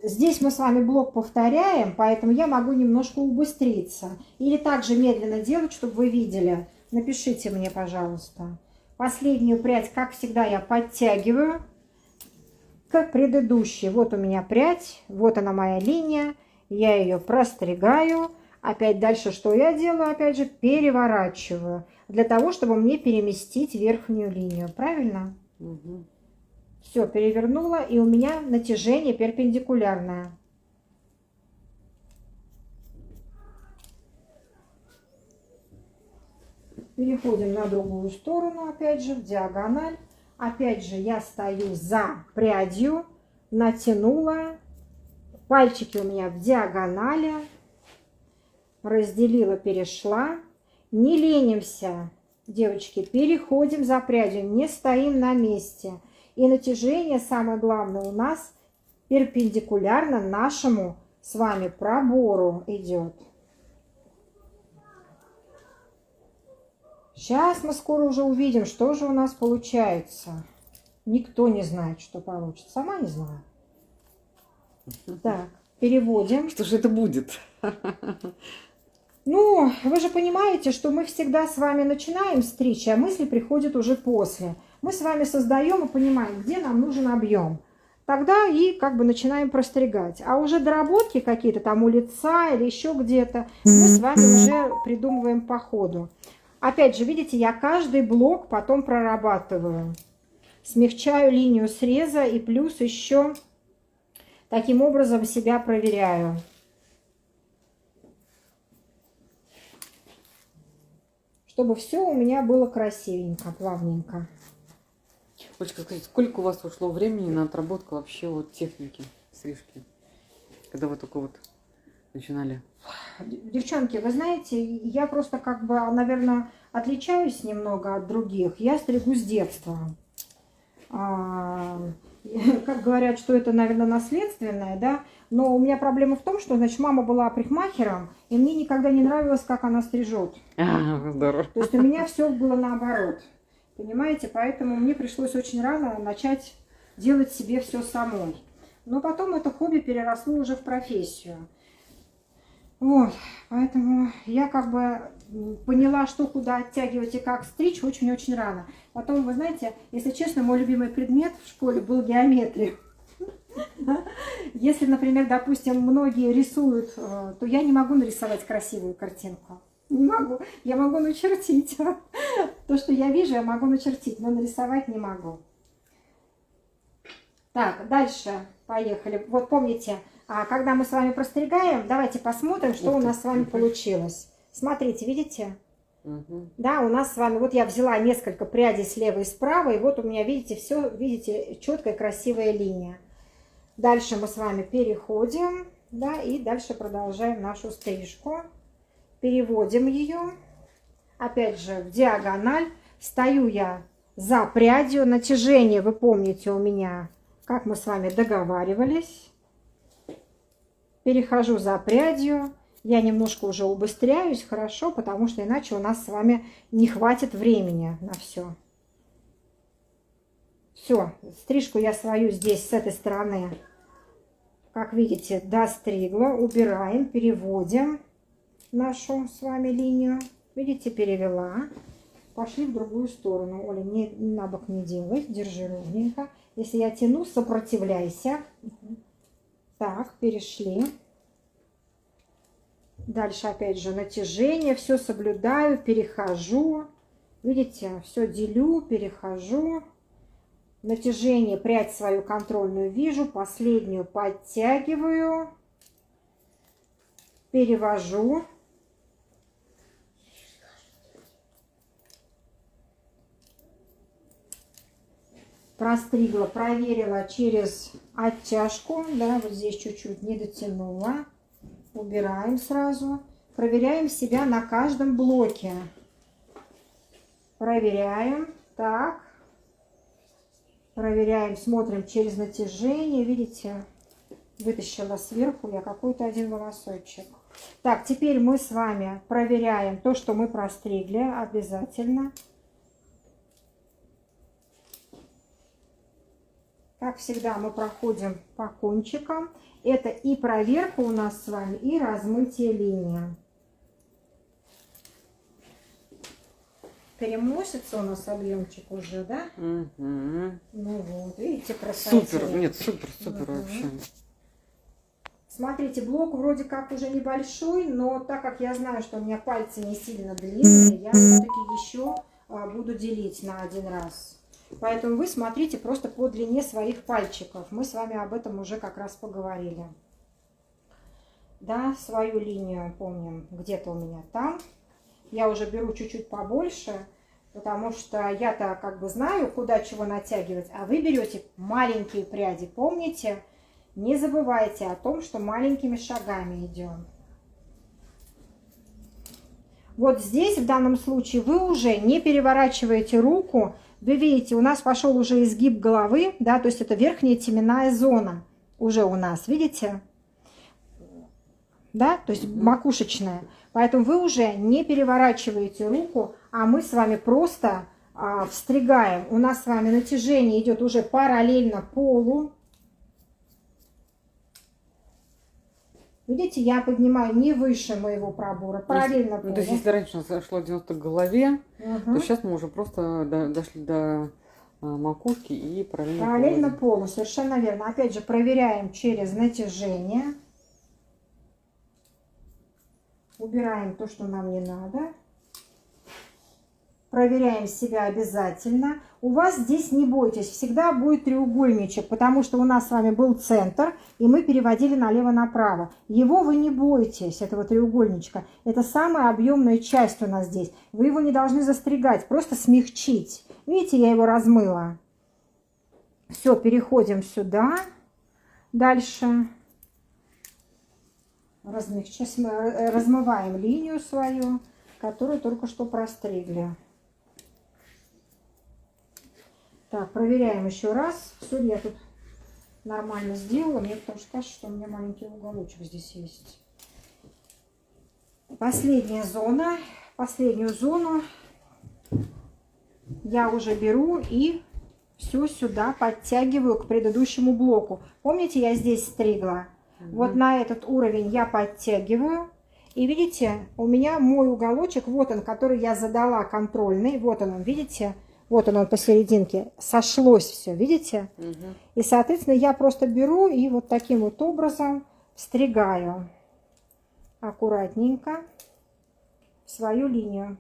Здесь мы с вами блок повторяем, поэтому я могу немножко убыстриться. Или также медленно делать, чтобы вы видели. Напишите мне, пожалуйста. Последнюю прядь, как всегда, я подтягиваю к предыдущей. Вот у меня прядь, вот она моя линия. Я ее простригаю. Опять дальше что я делаю? Опять же переворачиваю. Для того, чтобы мне переместить верхнюю линию. Правильно? Угу. Все, перевернула. И у меня натяжение перпендикулярное. Переходим на другую сторону, опять же, в диагональ. Опять же, я стою за прядью, натянула. Пальчики у меня в диагонали. Разделила, перешла. Не ленимся, девочки, переходим за прядью, не стоим на месте. И натяжение, самое главное, у нас перпендикулярно нашему с вами пробору идет. Сейчас мы скоро уже увидим, что же у нас получается. Никто не знает, что получится. Сама не знаю. Так, переводим. Что же это будет? Ну, вы же понимаете, что мы всегда с вами начинаем стричь, а мысли приходят уже после. Мы с вами создаем и понимаем, где нам нужен объем. Тогда и как бы начинаем простригать. А уже доработки какие-то там у лица или еще где-то мы с вами уже придумываем по ходу. Опять же, видите, я каждый блок потом прорабатываю. Смягчаю линию среза и плюс еще таким образом себя проверяю. Чтобы все у меня было красивенько, плавненько. Олечка, скажите, сколько у вас ушло времени на отработку вообще вот техники стрижки? Когда вы только вот начинали? Девчонки, вы знаете, я просто как бы, наверное, отличаюсь немного от других. Я стригу с детства. как говорят, что это, наверное, наследственное, да, но у меня проблема в том, что, значит, мама была парикмахером, и мне никогда не нравилось, как она стрижет. Здорово. То есть у меня все было наоборот, понимаете, поэтому мне пришлось очень рано начать делать себе все самой. Но потом это хобби переросло уже в профессию. Вот, поэтому я как бы поняла, что куда оттягивать и как стричь очень-очень рано. Потом, вы знаете, если честно, мой любимый предмет в школе был геометрия. Если, например, допустим, многие рисуют, то я не могу нарисовать красивую картинку. Не могу. Я могу начертить. То, что я вижу, я могу начертить, но нарисовать не могу. Так, дальше поехали. Вот помните, когда мы с вами простригаем, давайте посмотрим, что у нас с вами получилось. Смотрите, видите? Да, у нас с вами, вот я взяла несколько прядей слева и справа, и вот у меня, видите, все, видите, четкая красивая линия. Дальше мы с вами переходим, да, и дальше продолжаем нашу стрижку. Переводим ее, опять же, в диагональ. Стою я за прядью, натяжение, вы помните у меня, как мы с вами договаривались. Перехожу за прядью. Я немножко уже убыстряюсь, хорошо, потому что иначе у нас с вами не хватит времени на все. Все, стрижку я свою здесь с этой стороны, как видите, достригла. Убираем, переводим нашу с вами линию. Видите, перевела. Пошли в другую сторону. Оля, не на бок не делай, держи ровненько. Если я тяну, сопротивляйся. Так, перешли. Дальше опять же натяжение, все соблюдаю, перехожу. Видите, все делю, перехожу. Натяжение, прядь свою контрольную вижу, последнюю подтягиваю. Перевожу. Простригла, проверила через оттяжку, да, вот здесь чуть-чуть не дотянула. Убираем сразу. Проверяем себя на каждом блоке. Проверяем. Так. Проверяем, смотрим через натяжение. Видите, вытащила сверху я какой-то один волосочек. Так, теперь мы с вами проверяем то, что мы простригли обязательно. Как всегда, мы проходим по кончикам. Это и проверка у нас с вами, и размытие линии. Перемосится у нас объемчик уже, да? Ну вот, видите, красота. Супер, нет, супер вообще. Смотрите, блок вроде как уже небольшой, но так как я знаю, что у меня пальцы не сильно длинные, я все-таки еще буду делить на один раз. Поэтому вы смотрите просто по длине своих пальчиков. Мы с вами об этом уже как раз поговорили. Да, свою линию помним, где-то у меня там. Я уже беру чуть-чуть побольше, потому что я-то как бы знаю, куда чего натягивать. А вы берете маленькие пряди. Помните, не забывайте о том, что маленькими шагами идем. Вот здесь в данном случае вы уже не переворачиваете руку. Вы видите, у нас пошел уже изгиб головы, да, то есть это верхняя теменная зона уже у нас, видите? Да, то есть макушечная. Поэтому вы уже не переворачиваете руку, а мы с вами просто встригаем. У нас с вами натяжение идет уже параллельно полу. Видите, я поднимаю не выше моего пробора, параллельно полу. То есть, если раньше у нас шло 90 к голове, то сейчас мы уже просто дошли до макушки и параллельно полу. Совершенно верно. Опять же, проверяем через натяжение. Убираем то, что нам не надо. Проверяем себя обязательно. У вас здесь, не бойтесь, всегда будет треугольничек, потому что у нас с вами был центр, и мы переводили налево-направо. Его вы не бойтесь, этого треугольничка. Это самая объемная часть у нас здесь. Вы его не должны застригать, просто смягчить. Видите, я его размыла. Все, переходим сюда. Дальше. Размываем линию свою, которую только что простригли. Так, проверяем еще раз. Все, я тут нормально сделала. Мне тоже кажется, что у меня маленький уголочек здесь есть. Последняя зона. Последнюю зону я уже беру и все сюда подтягиваю к предыдущему блоку. Помните, я здесь стригла? Вот на этот уровень я подтягиваю. И видите, у меня мой уголочек, вот он, который я задала контрольный. Вот он, видите? Вот он посерединке. Сошлось все, видите? И, соответственно, я просто беру и вот таким вот образом стригаю аккуратненько свою линию.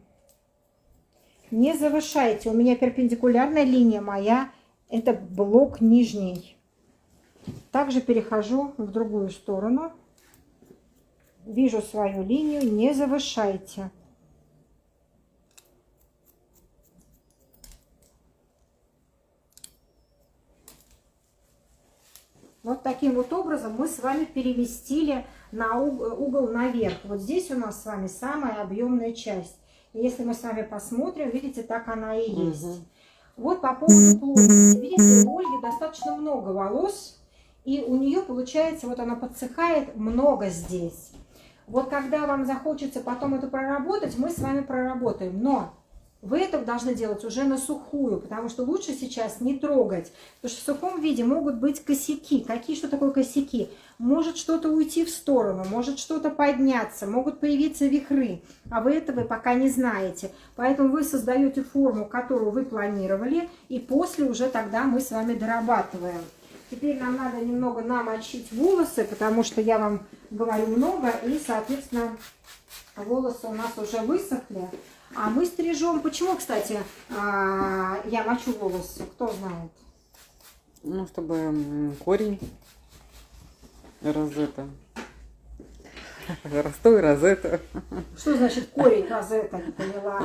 Не завышайте. У меня перпендикулярная линия моя. Это блок нижний. Также перехожу в другую сторону. Вижу свою линию. Не завышайте. Вот таким вот образом мы с вами переместили на угол наверх. Вот здесь у нас с вами самая объемная часть. И если мы с вами посмотрим, видите, так она и есть. Вот по поводу плотности. Видите, у Ольги достаточно много волос. И у нее получается, вот она подсыхает много здесь. Вот когда вам захочется потом это проработать, мы с вами проработаем. Но вы это должны делать уже на сухую, потому что лучше сейчас не трогать. Потому что в сухом виде могут быть косяки. Что такое косяки? Может что-то уйти в сторону, может что-то подняться, могут появиться вихры. А вы этого пока не знаете. Поэтому вы создаете форму, которую вы планировали, и после уже тогда мы с вами дорабатываем. Теперь нам надо немного намочить волосы, потому что я вам говорю много, и, соответственно, волосы у нас уже высохли. А мы стрижем. Почему, кстати, я мочу волосы? Кто знает? Ну, чтобы корень розета. Ростой розета. Что значит корень розета? Не поняла.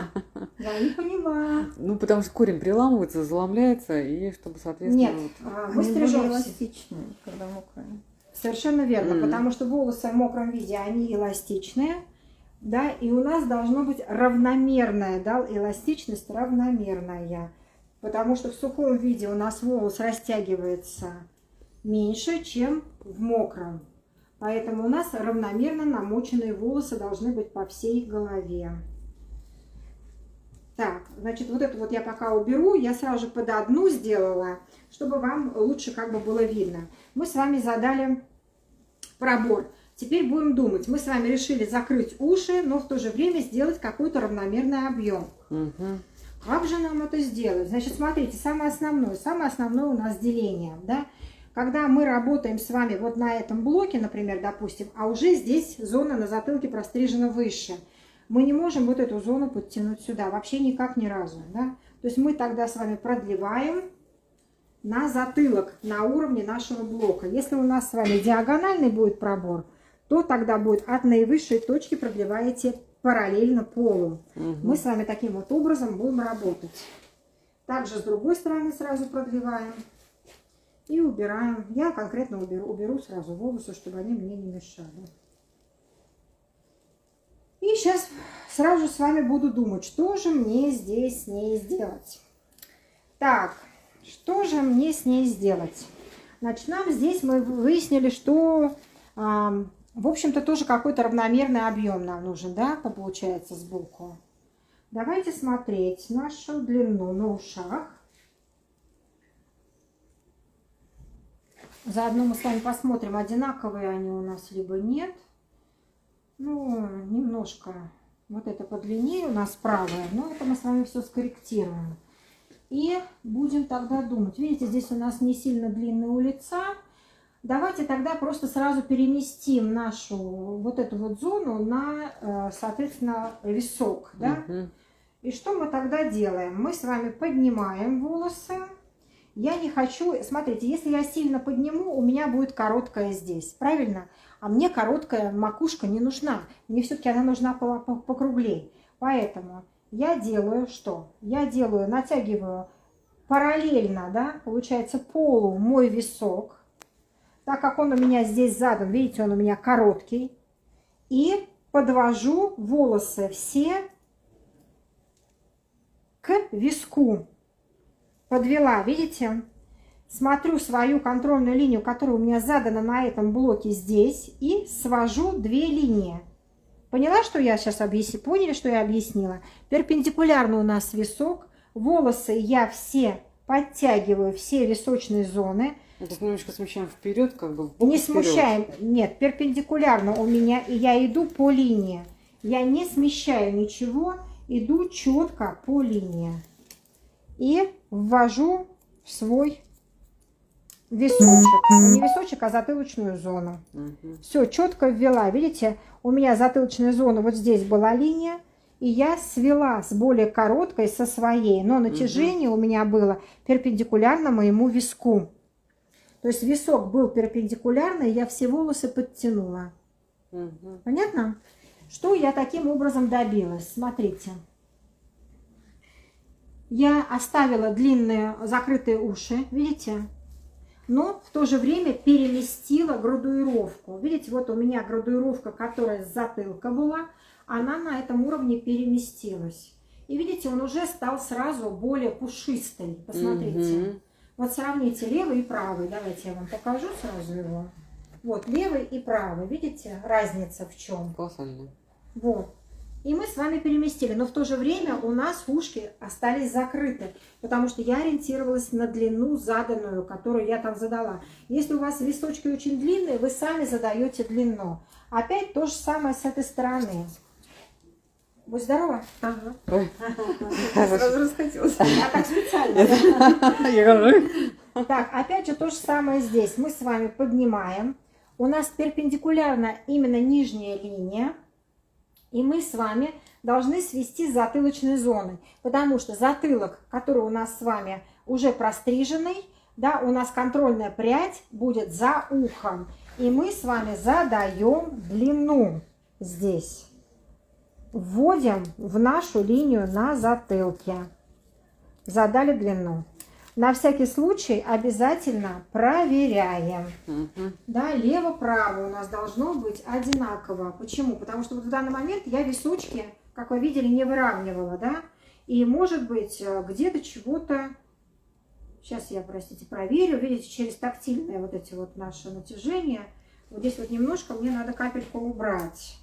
Я не поняла. Ну, потому что корень приламывается, заломляется, и чтобы, соответственно... Нет, мы стрижем эластичные, когда мокрые. Совершенно верно, потому что волосы в мокром виде, они эластичные. Да, и у нас должно быть равномерная, да, эластичность равномерная. Потому что в сухом виде у нас волос растягивается меньше, чем в мокром. Поэтому у нас равномерно намоченные волосы должны быть по всей голове. Так, значит, вот это вот я пока уберу, я сразу же под одну сделала, чтобы вам лучше как бы было видно. Мы с вами задали пробор. Теперь будем думать. Мы с вами решили закрыть уши, но в то же время сделать какой-то равномерный объем. Как же нам это сделать? Значит, смотрите, самое основное у нас деление, да? Когда мы работаем с вами вот на этом блоке, например, допустим, а уже здесь зона на затылке прострижена выше, мы не можем вот эту зону подтянуть сюда, вообще никак ни разу, да? То есть мы тогда с вами продлеваем на затылок, на уровне нашего блока. Если у нас с вами диагональный будет пробор, то тогда будет от наивысшей точки продлеваете параллельно полу. Мы с вами таким вот образом будем работать. Также с другой стороны сразу продлеваем и убираем. Я конкретно уберу сразу волосы, чтобы они мне не мешали. И сейчас сразу с вами буду думать, что же мне здесь с ней сделать. Так, что же мне с ней сделать? Значит, нам здесь мы выяснили, что... в общем-то, тоже какой-то равномерный объем нам нужен, да, получается, сбоку. Давайте смотреть нашу длину на ушах. Заодно мы с вами посмотрим, одинаковые они у нас либо нет. Ну, немножко вот это подлиннее у нас правое, но это мы с вами все скорректируем. И будем тогда думать. Видите, здесь у нас не сильно длинные у лица. Давайте тогда просто сразу переместим нашу вот эту вот зону на, соответственно, висок, да? И что мы тогда делаем? Мы с вами поднимаем волосы. Я не хочу... Смотрите, если я сильно подниму, у меня будет короткая здесь, правильно? А мне короткая макушка не нужна. Мне все-таки она нужна покруглей. Поэтому я делаю что? Я делаю, натягиваю параллельно, да, получается, полу мой висок. Так как он у меня здесь задан, видите, он у меня короткий. И подвожу волосы все к виску. Подвела, видите? смотрю свою контрольную линию, которая у меня задана на этом блоке здесь, и свожу две линии. Поняла, что я сейчас объяснила? Поняли, что я объяснила? Перпендикулярно у нас висок. Волосы я все подтягиваю, все височные зоны. То есть немножко смещаем вперед, как бы в бок Не и вперед. смущаем, нет, перпендикулярно у меня, и я иду по линии. Я не смещаю ничего, иду четко по линии. И ввожу в свой височек. Не височек, а затылочную зону. Мгм. Все, четко ввела. Видите, у меня затылочная зона, вот здесь была линия, и я свела с более короткой со своей, но натяжение у меня было перпендикулярно моему виску. То есть висок был перпендикулярный, я все волосы подтянула. Мгм. Понятно? Что я таким образом добилась? Смотрите. Я оставила длинные закрытые уши, видите? Но в то же время переместила градуировку. Видите, вот у меня градуировка, которая с затылка была, она на этом уровне переместилась. И видите, он уже стал сразу более пушистый. Посмотрите. Мгм. Вот сравните левый и правый. Давайте я вам покажу сразу его. Вот левый и правый. Видите, разница в чем? Колоссально. Вот. И мы с вами переместили. Но в то же время у нас ушки остались закрыты. Потому что я ориентировалась на длину заданную, которую я там задала. Если у вас височки очень длинные, вы сами задаете длину. Опять то же самое с этой стороны. Будь здорова. Ага. Ой. Сразу расхотелось. Я так специально. Я говорю. Так, опять же то же самое здесь. Мы с вами поднимаем. У нас перпендикулярно именно нижняя линия. И мы с вами должны свести с затылочной зоной. Потому что затылок, который у нас с вами уже простриженный, да, у нас контрольная прядь будет за ухом. И мы с вами задаем длину здесь. Вводим в нашу линию на затылке. Задали длину. На всякий случай обязательно проверяем. Мгм. Да, лево-право у нас должно быть одинаково. Почему? Потому что вот в данный момент я височки, как вы видели, не выравнивала, да? И может быть где-то чего-то... Сейчас я, простите, проверю. Видите, через тактильное вот эти вот наши натяжения. Вот здесь вот немножко мне надо капельку убрать.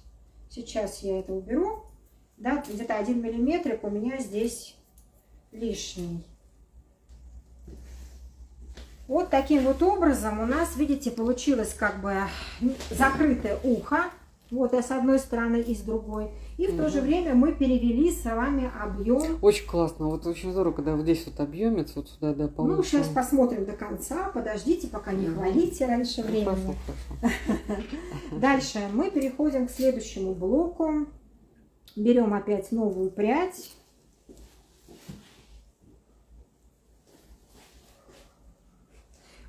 Сейчас я это уберу. Да, где-то 1 миллиметрик у меня здесь лишний. Вот таким вот образом у нас, видите, получилось как бы закрытое ухо. Вот и с одной стороны, и с другой. И в то же время мы перевели с вами объем. Очень классно. Вот очень здорово, когда вот здесь вот объемец, вот сюда, да, Ну, получше. сейчас посмотрим до конца. Подождите, пока не хвалите раньше времени. Хорошо, хорошо. Дальше мы переходим к следующему блоку. Берем опять новую прядь.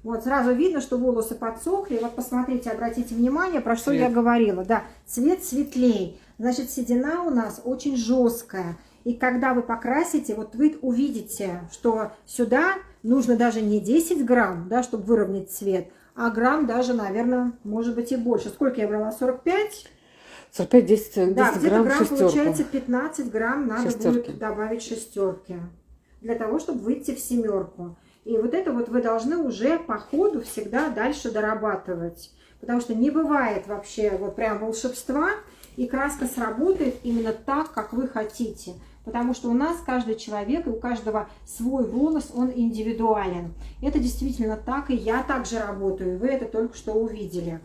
Вот сразу видно, что волосы подсохли. Вот посмотрите, обратите внимание, про что я говорила. Да, цвет светлей. Значит, седина у нас очень жесткая. И когда вы покрасите, вот вы увидите, что сюда нужно даже не 10 грамм, да, чтобы выровнять цвет, а грамм даже, наверное, может быть и больше. Сколько я брала? 45? 45, 10 Да, где-то грамм грамм шестерку. получается 15 грамм надо Шестерки. будет добавить шестерки. Для того, чтобы выйти в семерку. И вот это вот вы должны уже по ходу всегда дальше дорабатывать. Потому что не бывает вообще вот прям волшебства, и краска сработает именно так, как вы хотите. Потому что у нас каждый человек, и у каждого свой волос, он индивидуален. Это действительно так, и я также работаю. Вы это только что увидели.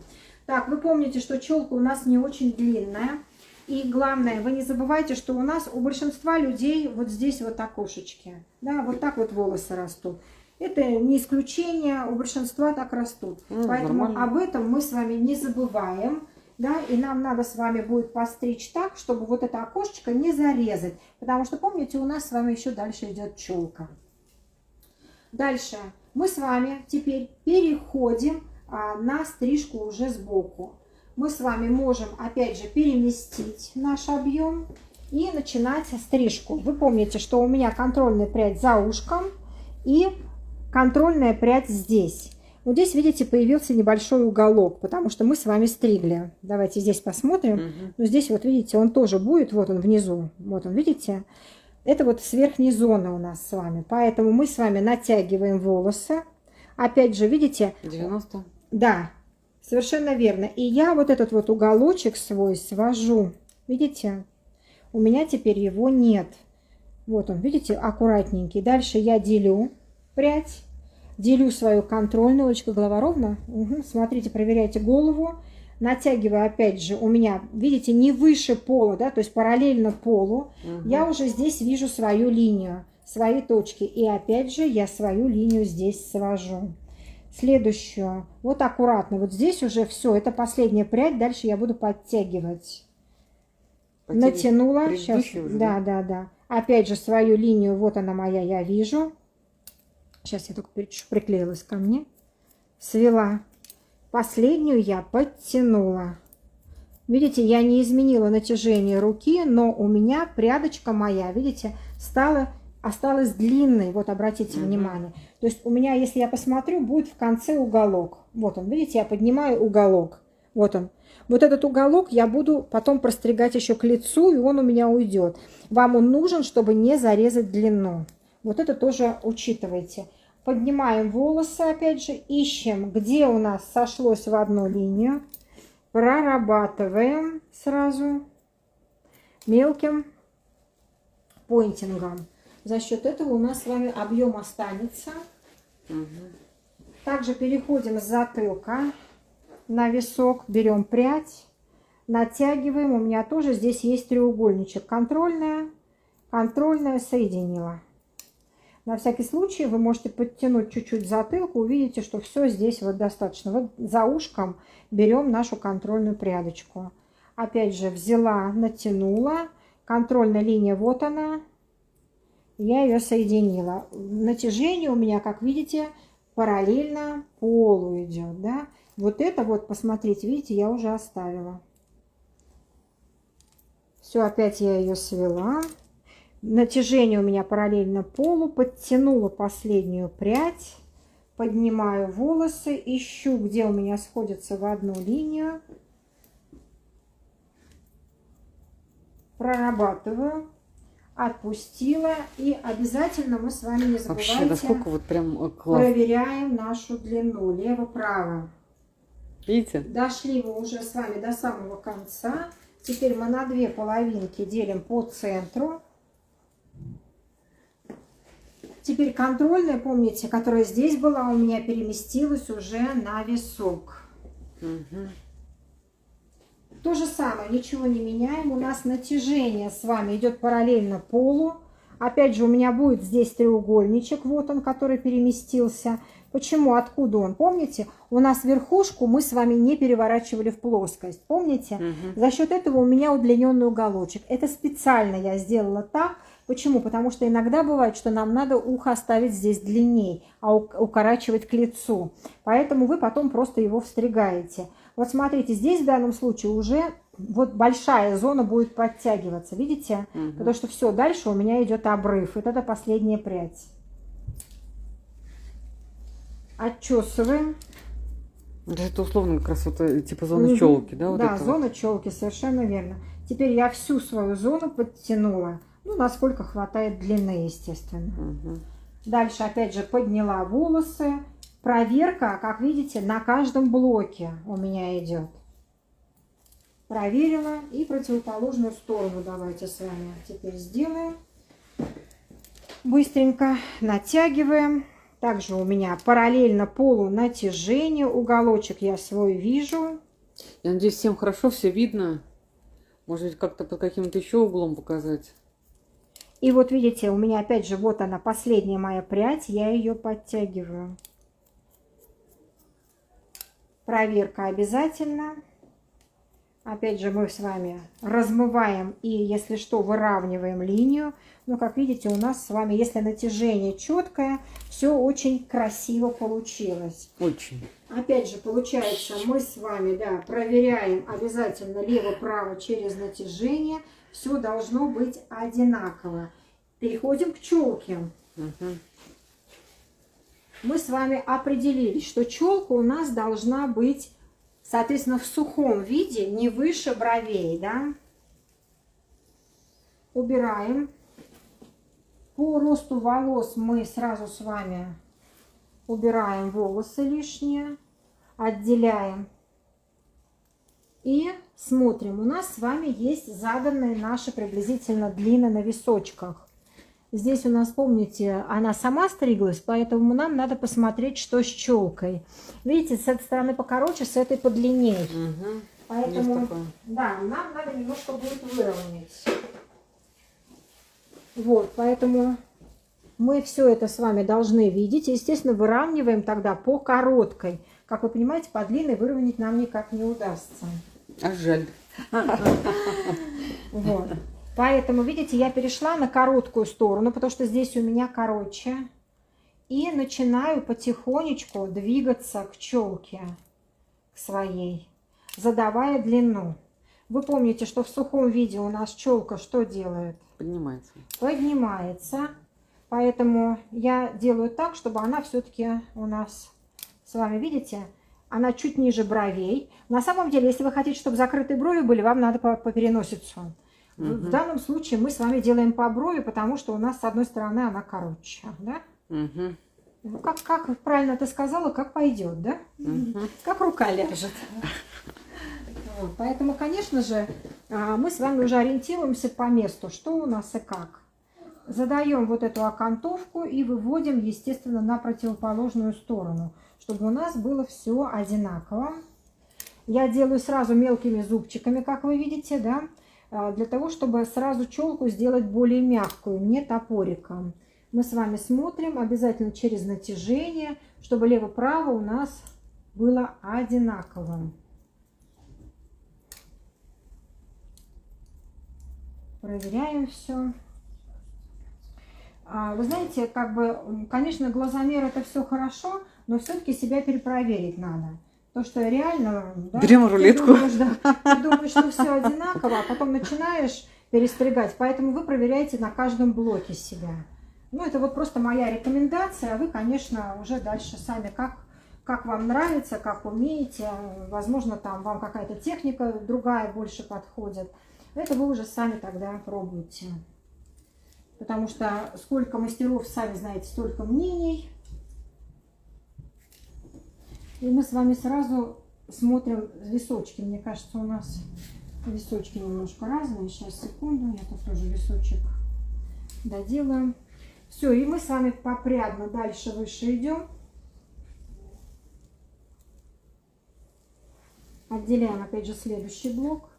Так, вы помните, что челка у нас не очень длинная. И главное, вы не забывайте, что у нас у большинства людей вот здесь вот окошечки. Да, вот так вот волосы растут. Это не исключение, у большинства так растут. Поэтому нормально. об этом мы с вами не забываем. Да, и нам надо с вами будет постричь так, чтобы вот это окошечко не зарезать. Потому что, помните, у нас с вами еще дальше идет челка. Дальше мы с вами теперь переходим на стрижку уже сбоку. Мы с вами можем, опять же, переместить наш объем и начинать стрижку. Вы помните, что у меня контрольная прядь за ушком и контрольная прядь здесь. Вот здесь, видите, появился небольшой уголок, потому что мы с вами стригли. Давайте здесь посмотрим. Но здесь, вот видите, он тоже будет, вот он внизу. Вот он, видите? Это вот с верхней зоны у нас с вами. Поэтому мы с вами натягиваем волосы, Опять же, видите, 90. да, совершенно верно. И я вот этот вот уголочек свой свожу. Видите? У меня теперь его нет. Вот он, видите, аккуратненький. Дальше я делю прядь. Делю свою контрольную. Олечка, голова ровно? Угу. Смотрите, проверяйте голову. Натягиваю опять же, у меня, видите, не выше пола, да, то есть параллельно полу. Я уже здесь вижу свою линию, свои точки. И опять же я свою линию здесь свожу. Следующую. Вот аккуратно. Вот здесь уже все. Это последняя прядь. Дальше я буду подтягивать. Натянула. Сейчас. Да, да, да. Опять же свою линию. Вот она моя, я вижу. Сейчас я только приклеилась ко мне. Свела. Последнюю я подтянула. Видите, я не изменила натяжение руки, но у меня прядочка моя, видите, осталась длинной. Вот обратите внимание. То есть у меня, если я посмотрю, будет в конце уголок. Вот он, видите, я поднимаю уголок. Вот он. Вот этот уголок я буду потом простригать еще к лицу, и он у меня уйдет. Вам он нужен, чтобы не зарезать длину. Вот это тоже учитывайте. Поднимаем волосы, опять же, ищем, где у нас сошлось в одну линию. Прорабатываем сразу мелким поинтингом. За счет этого у нас с вами объем останется. Также переходим с затылка на висок, берем прядь, натягиваем. У меня тоже здесь есть треугольничек. Контрольная, контрольная, соединила. На всякий случай вы можете подтянуть чуть-чуть затылку, увидите, что все здесь вот достаточно. Вот за ушком берем нашу контрольную прядочку. Опять же взяла, натянула. Контрольная линия, вот она. Я ее соединила. Натяжение у меня, как видите, параллельно полу идет, да. Вот это вот, посмотрите, видите, я уже оставила. Все, опять я ее свела. Натяжение у меня параллельно полу. Подтянула последнюю прядь. Поднимаю волосы. Ищу, где у меня сходятся в одну линию. Прорабатываю. Отпустила. И обязательно мы с вами не забывайте. Вообще, насколько вот прям классно. Проверяем нашу длину. Лево-право. Видите? Дошли мы уже с вами до самого конца. Теперь мы на две половинки делим по центру. Теперь контрольная, помните, которая здесь была, у меня переместилась уже на висок. То же самое, ничего не меняем. У нас натяжение с вами идет параллельно полу. Опять же, у меня будет здесь треугольничек, вот он, который переместился. Почему? Откуда он? Помните, у нас верхушку мы с вами не переворачивали в плоскость. Помните? За счет этого у меня удлиненный уголочек. Это специально я сделала так. Почему? Потому что иногда бывает, что нам надо ухо оставить здесь длинней, а укорачивать к лицу. Поэтому вы потом просто его встригаете. Вот смотрите, здесь в данном случае уже вот большая зона будет подтягиваться. Видите? Потому что все, дальше у меня идет обрыв. Вот это последняя прядь. Отчесываем. Это условно как раз вот типа зона челки, да? Вот да, это зона вот. челки, совершенно верно. Теперь я всю свою зону подтянула. Ну, насколько хватает длины, естественно. Дальше, опять же, подняла волосы. Проверка, как видите, на каждом блоке у меня идет. Проверила. И противоположную сторону давайте с вами теперь сделаем. Быстренько натягиваем. Также у меня параллельно полу натяжение. Уголочек я свой вижу. Я надеюсь, всем хорошо все видно. Может быть, как-то под каким-то еще углом показать. И вот видите, у меня опять же, вот она, последняя моя прядь. Я ее подтягиваю. Проверка обязательно. Опять же, мы с вами размываем и, если что, выравниваем линию. Но, как видите, у нас с вами, если натяжение четкое, все очень красиво получилось. Очень. Опять же, получается, мы с вами, да, проверяем обязательно лево-право через натяжение. Все должно быть одинаково. Переходим к челке. Мы с вами определились, что челка у нас должна быть, соответственно, в сухом виде, не выше бровей, да. Убираем. По росту волос мы сразу с вами убираем волосы лишние, отделяем и смотрим. У нас с вами есть заданные наши приблизительно длины на височках. Здесь у нас, помните, она сама стриглась, поэтому нам надо посмотреть, что с челкой. Видите, с этой стороны покороче, с этой подлиннее. Угу. Поэтому, да, нам надо немножко будет выровнять. Вот, поэтому мы все это с вами должны видеть. Естественно, выравниваем тогда по короткой. Как вы понимаете, по длинной выровнять нам никак не удастся. А жаль. Вот. Поэтому, видите, я перешла на короткую сторону, потому что здесь у меня короче. И начинаю потихонечку двигаться к челке, к своей, задавая длину. Вы помните, что в сухом виде у нас челка что делает? Поднимается. Поднимается. Поэтому я делаю так, чтобы она все-таки у нас с вами, видите, она чуть ниже бровей. На самом деле, если вы хотите, чтобы закрытые брови были, вам надо по переносицу. В данном случае мы с вами делаем по брови, потому что у нас с одной стороны она короче. Да? Ну, как правильно ты сказала, как пойдет, да? Как рука ляжет. Вот, поэтому, конечно же, мы с вами уже ориентируемся по месту, что у нас и как. Задаем вот эту окантовку и выводим, естественно, на противоположную сторону, чтобы у нас было все одинаково. Я делаю сразу мелкими зубчиками, как вы видите, да, для того, чтобы сразу челку сделать более мягкую, не топориком. Мы с вами смотрим обязательно через натяжение, чтобы лево-право у нас было одинаковым. Проверяем все. Вы знаете, как бы, конечно, глазомер это все хорошо, но все-таки себя перепроверить надо. То, что реально... Да, берем рулетку. Ты думаешь, что все одинаково, а потом начинаешь перестригать. Поэтому вы проверяете на каждом блоке себя. Ну, это вот просто моя рекомендация. А вы, конечно, уже дальше сами, как вам нравится, как умеете. Возможно, там вам какая-то техника другая больше подходит. Это вы уже сами тогда пробуйте. Потому что сколько мастеров, сами знаете, столько мнений. И мы с вами сразу смотрим височки. Мне кажется, у нас височки немножко разные. Сейчас, секунду, я тут тоже височек доделаю. Все, и мы с вами попрядно дальше выше идем. Отделяем опять же следующий блок.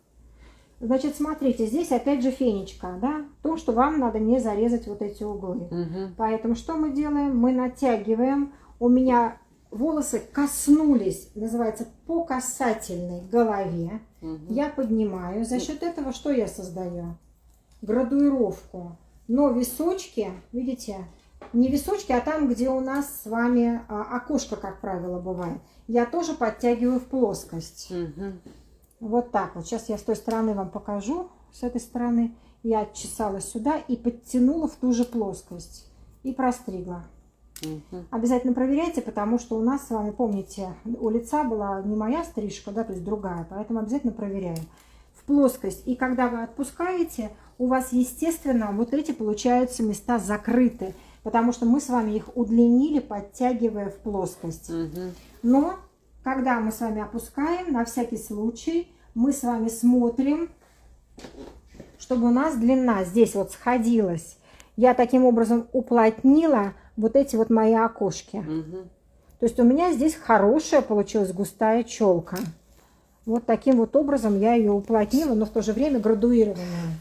Значит, смотрите, здесь опять же фенечка, да, то, что вам надо не зарезать вот эти углы. Поэтому что мы делаем? Мы натягиваем. У меня волосы коснулись, называется, по касательной голове. Я поднимаю. За счет этого что я создаю? Градуировку. Но височки, видите, не височки, а там, где у нас с вами окошко, как правило, бывает, я тоже подтягиваю в плоскость. Вот так вот. Сейчас я с той стороны вам покажу. С этой стороны я отчесала сюда и подтянула в ту же плоскость. И простригла. Обязательно проверяйте, потому что у нас с вами, помните, у лица была не моя стрижка, да, то есть другая. Поэтому обязательно проверяем. В плоскость. И когда вы отпускаете, у вас, естественно, вот эти, получаются, места закрыты. Потому что мы с вами их удлинили, подтягивая в плоскость. Но... когда мы с вами опускаем, на всякий случай, мы с вами смотрим, чтобы у нас длина здесь вот сходилась. Я таким образом уплотнила вот эти вот мои окошки. То есть у меня здесь хорошая получилась густая челка. Вот таким вот образом я ее уплотнила, но в то же время градуированная.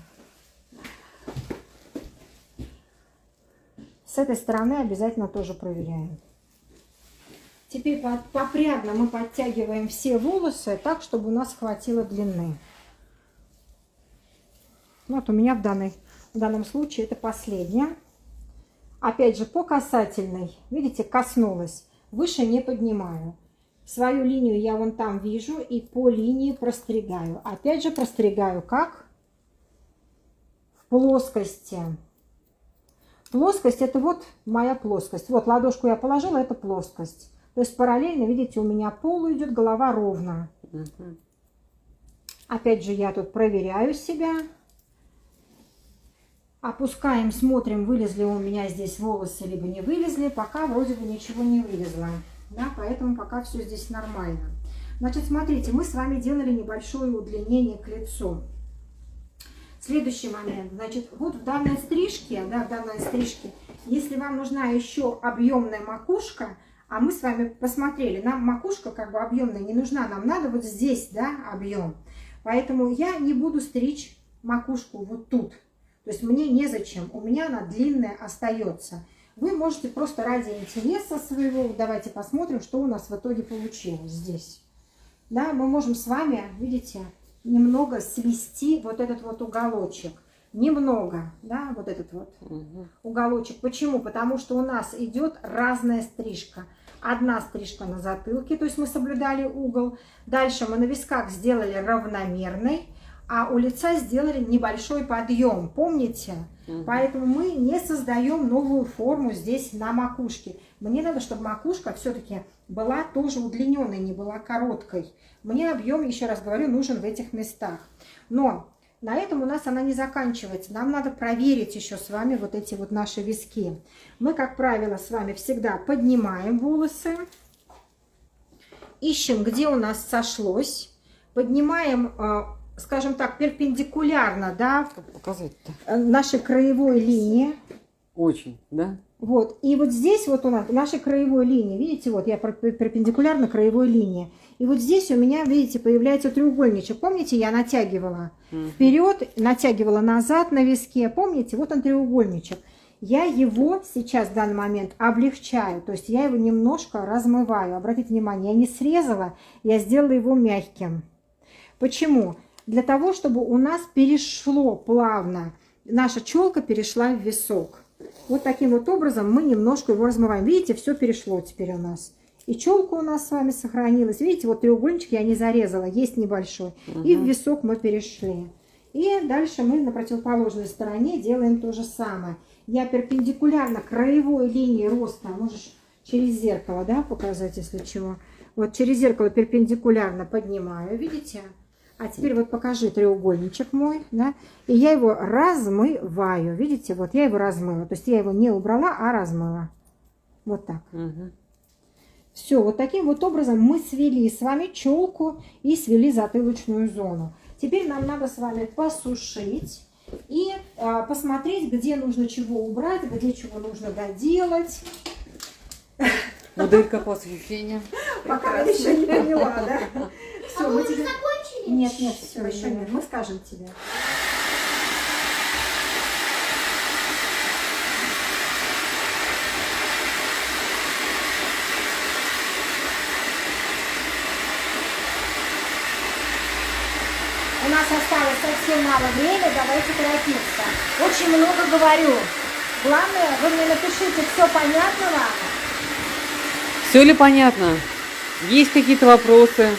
С этой стороны обязательно тоже проверяем. Теперь попрядно мы подтягиваем все волосы так, чтобы у нас хватило длины. Вот у меня в данном случае это последняя. Опять же по касательной, видите, коснулась. Выше не поднимаю. Свою линию я вон там вижу и по линии простригаю. Опять же простригаю как? В плоскости. Плоскость это вот моя плоскость. Вот ладошку я положила, это плоскость. То есть параллельно, видите, у меня пол идет, голова ровно. Опять же, я тут проверяю себя. Опускаем, смотрим, вылезли у меня здесь волосы, либо не вылезли. Пока вроде бы ничего не вылезло. Да, поэтому пока все здесь нормально. Значит, смотрите, мы с вами делали небольшое удлинение к лицу. Следующий момент. Значит, вот в данной стрижке, если вам нужна еще объемная макушка, а мы с вами посмотрели, нам макушка как бы объемная не нужна, нам надо вот здесь, да, объем. Поэтому я не буду стричь макушку вот тут. То есть мне незачем, у меня она длинная остается. Вы можете просто ради интереса своего, давайте посмотрим, что у нас в итоге получилось здесь. Да, мы можем с вами, видите, немного свести вот этот вот уголочек. Немного, да, вот этот вот уголочек. Почему? Потому что у нас идет разная стрижка. Одна стрижка на затылке, то есть мы соблюдали угол. Дальше мы на висках сделали равномерный, а у лица сделали небольшой подъем. Помните? Поэтому мы не создаем новую форму здесь на макушке. Мне надо, чтобы макушка все-таки была тоже удлиненной, не была короткой. Мне объем, еще раз говорю, нужен в этих местах. Но на этом у нас она не заканчивается. Нам надо проверить еще с вами вот эти вот наши виски. Мы, как правило, с вами всегда поднимаем волосы. Ищем, где у нас сошлось. Поднимаем, скажем так, перпендикулярно, да, нашей краевой линии. Очень, да? Вот, и вот здесь вот у нас нашей краевой линии, видите, вот я перпендикулярно краевой линии. И вот здесь у меня, видите, появляется треугольничек. Помните, я натягивала вперед, натягивала назад на виске. Помните, вот он треугольничек. Я его сейчас в данный момент облегчаю, то есть я его немножко размываю. Обратите внимание, я не срезала, я сделала его мягким. Почему? Для того, чтобы у нас перешло плавно, наша челка перешла в висок. Вот таким вот образом мы немножко его размываем. Видите, все перешло теперь у нас. И челка у нас с вами сохранилась. Видите, вот треугольничек я не зарезала, есть небольшой. И в висок мы перешли. И дальше мы на противоположной стороне делаем то же самое. Я перпендикулярно краевой линии роста, можешь через зеркало, да, показать, если чего. Вот через зеркало перпендикулярно поднимаю, видите? А теперь вот покажи треугольничек мой, да, и я его размываю, видите, вот я его размыла, то есть я его не убрала, а размыла, вот так. Все, вот таким вот образом мы свели с вами челку и свели затылочную зону. Теперь нам надо с вами посушить и посмотреть, где нужно чего убрать, где чего нужно доделать. Модель, как у вас ощущения? Пока я еще не поняла, да? Все, А мы вы уже тебе... закончили? Нет, все, еще нет. Мы скажем тебе. У нас осталось совсем мало времени, давайте торопиться. Очень много говорю. Главное, вы мне напишите, все понятно вам? Все ли понятно? Есть какие-то вопросы?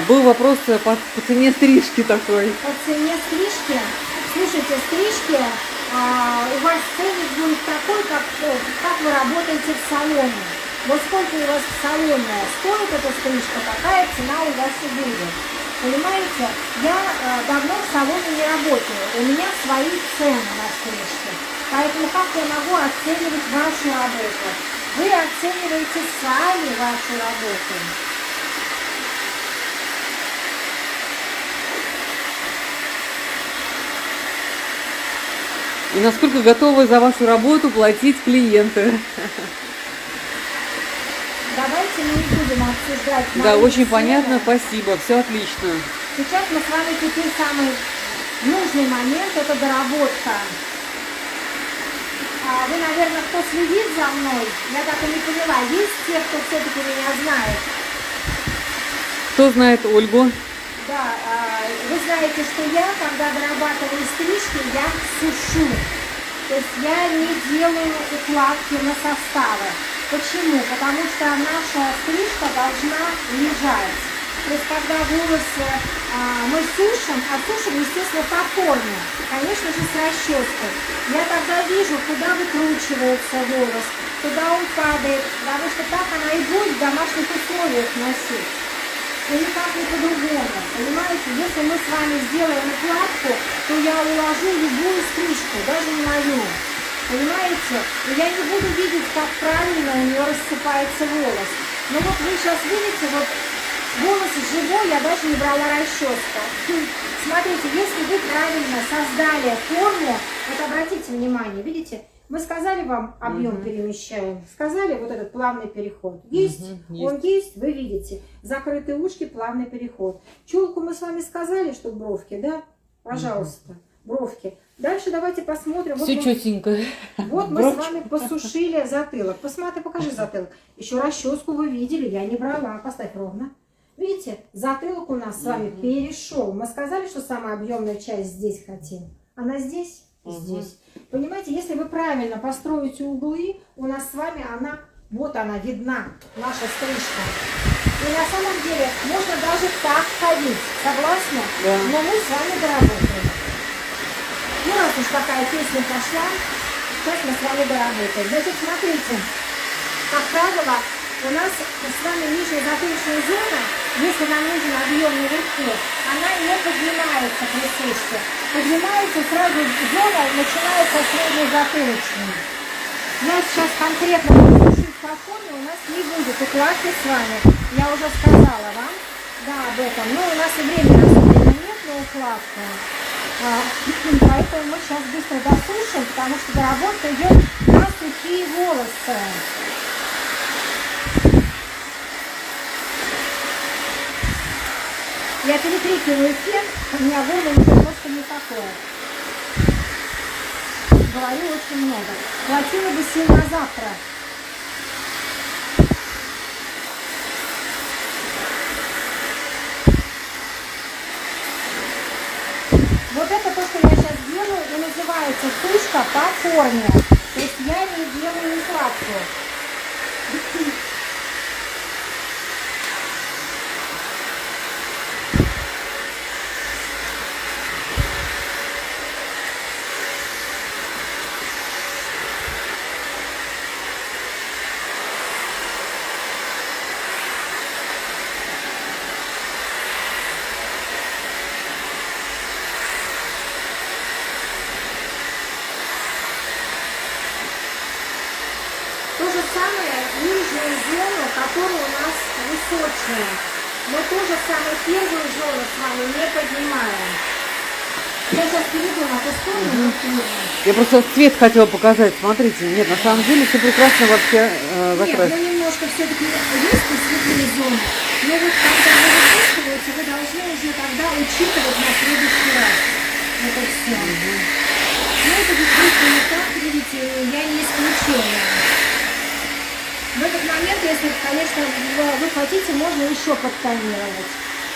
Был вопрос по цене стрижки такой. По цене стрижки. Слушайте, стрижки, у вас ценник будет такой, как вы работаете в салоне. Вот сколько у вас в салоне стоит эта стрижка, такая цена у вас и будет. Понимаете, я давно в салоне не работаю, у меня свои цены на стрижке. Поэтому как я могу оценивать вашу работу? Вы оцениваете сами вашу работу. И насколько готовы за вашу работу платить клиенты? Давайте мы не будем обсуждать. Да, мои очень цены. понятно, спасибо, все отлично. Сейчас мы с вами теперь самый нужный момент, это доработка. Вы, наверное, кто следит за мной, я так и не поняла, есть те, кто все-таки меня знает? Кто знает Ольгу? Да, вы знаете, что я, когда дорабатываю стрижки, я сушу. То есть я не делаю укладки на составы. Почему? Потому что наша стрижка должна лежать. То есть когда волосы мы сушим, а сушим, естественно, по форме. Конечно же, с расческой. Я тогда вижу, куда выкручивается волос, куда он падает. Потому что так она и будет в домашних условиях носить. и никак не по-другому. Понимаете, если мы с вами сделаем укладку, то я уложу любую стрижку, даже не мою. Понимаете? И я не буду видеть, как правильно у нее рассыпается волос. Но вот вы сейчас видите, вот волос живой, я даже не брала расческу. Смотрите, если вы правильно создали форму, вот обратите внимание, видите, мы сказали вам объем перемещаем, сказали вот этот плавный переход. Есть, он есть, вы видите. Закрытые ушки, плавный переход. Челку мы с вами сказали, что бровки, да? Пожалуйста, бровки. Дальше давайте посмотрим. Все вот четенько. вот мы с вами посушили затылок. Посмотри, покажи затылок. Еще расческу вы видели, я не брала. Поставь ровно. Видите, затылок у нас с вами перешел. Мы сказали, что самая объемная часть здесь хотим. Она здесь? Здесь. Понимаете, если вы правильно построите углы, у нас с вами она, вот она видна, наша стрижка. И на самом деле можно даже так ходить. Согласны? Да. Но мы с вами доработаем. Ну, раз уж такая песня пошла, сейчас мы с вами доработаем. Значит, смотрите, как правило, у нас с вами нижняя затылочная зона, если нам нужен объем наверху, она не поднимается при сушке. Поднимается сразу зона, начинается средней затылочной. Я сейчас конкретно буду сушить по форме, у нас не будет укладки с вами. Я уже сказала вам, да, об этом. Но у нас и времени особенно нет на укладку. Поэтому мы сейчас быстро досушим, потому что доработка идет на сухие волосы. Я перекрикиваю фен, у меня горло уже просто не такое. Говорю очень много. Хватило бы сил на завтра. Вот это то, что я сейчас делаю, и называется сушка по форме. То есть я не делаю укладку. То же самое нижнюю зону, которая у нас высочная. Мы тоже самую первую зону с вами не поднимаем. Я сейчас перейду на ту сторону. Я просто цвет хотела показать. Смотрите, нет, на самом деле все прекрасно вообще Нет, закрасено. ну немножко все-таки есть светлые зоны. Но вот когда вы высушиваете, вы должны уже тогда учитывать на следующий раз. Это все. Ну это действительно не так, видите, я не исключение. В этот момент, если, конечно, вы хотите, можно еще подтонировать.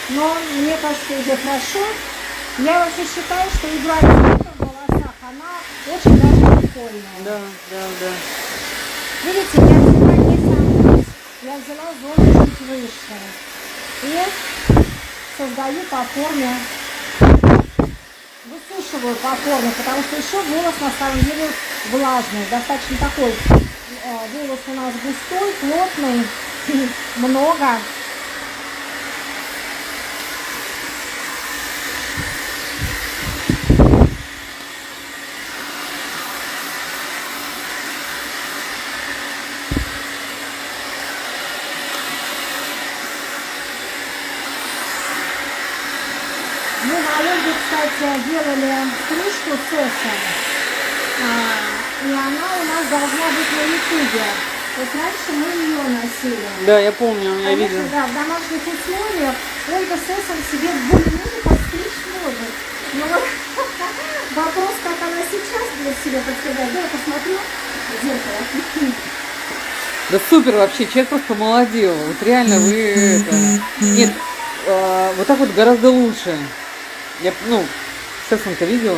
Но мне кажется, уже хорошо. Я вообще считаю, что игра цвета в волосах, она очень даже прикольная. Да, да, да. Видите, я взяла не сам низ, я взяла зону чуть выше. И создаю по форме, высушиваю по форме, потому что еще волос на самом деле влажный, достаточно такой. Волос у нас густой, плотный, много. Мы на Ольге, кстати, делали стрижку с Эсом. И она у нас должна быть на ютубе. Вот раньше мы ее носили. Да, я помню, я Конечно, видела. да, в домашних условиях Ольга с Эсом себе более-менее подстричь может. Но вот вопрос, как она сейчас для себя подстригает. Да, я посмотрю в зеркало. Да супер вообще, человек просто молодел. Вот реально вы это... Нет, вот так вот гораздо лучше. Я, ну, Сессон-то видела.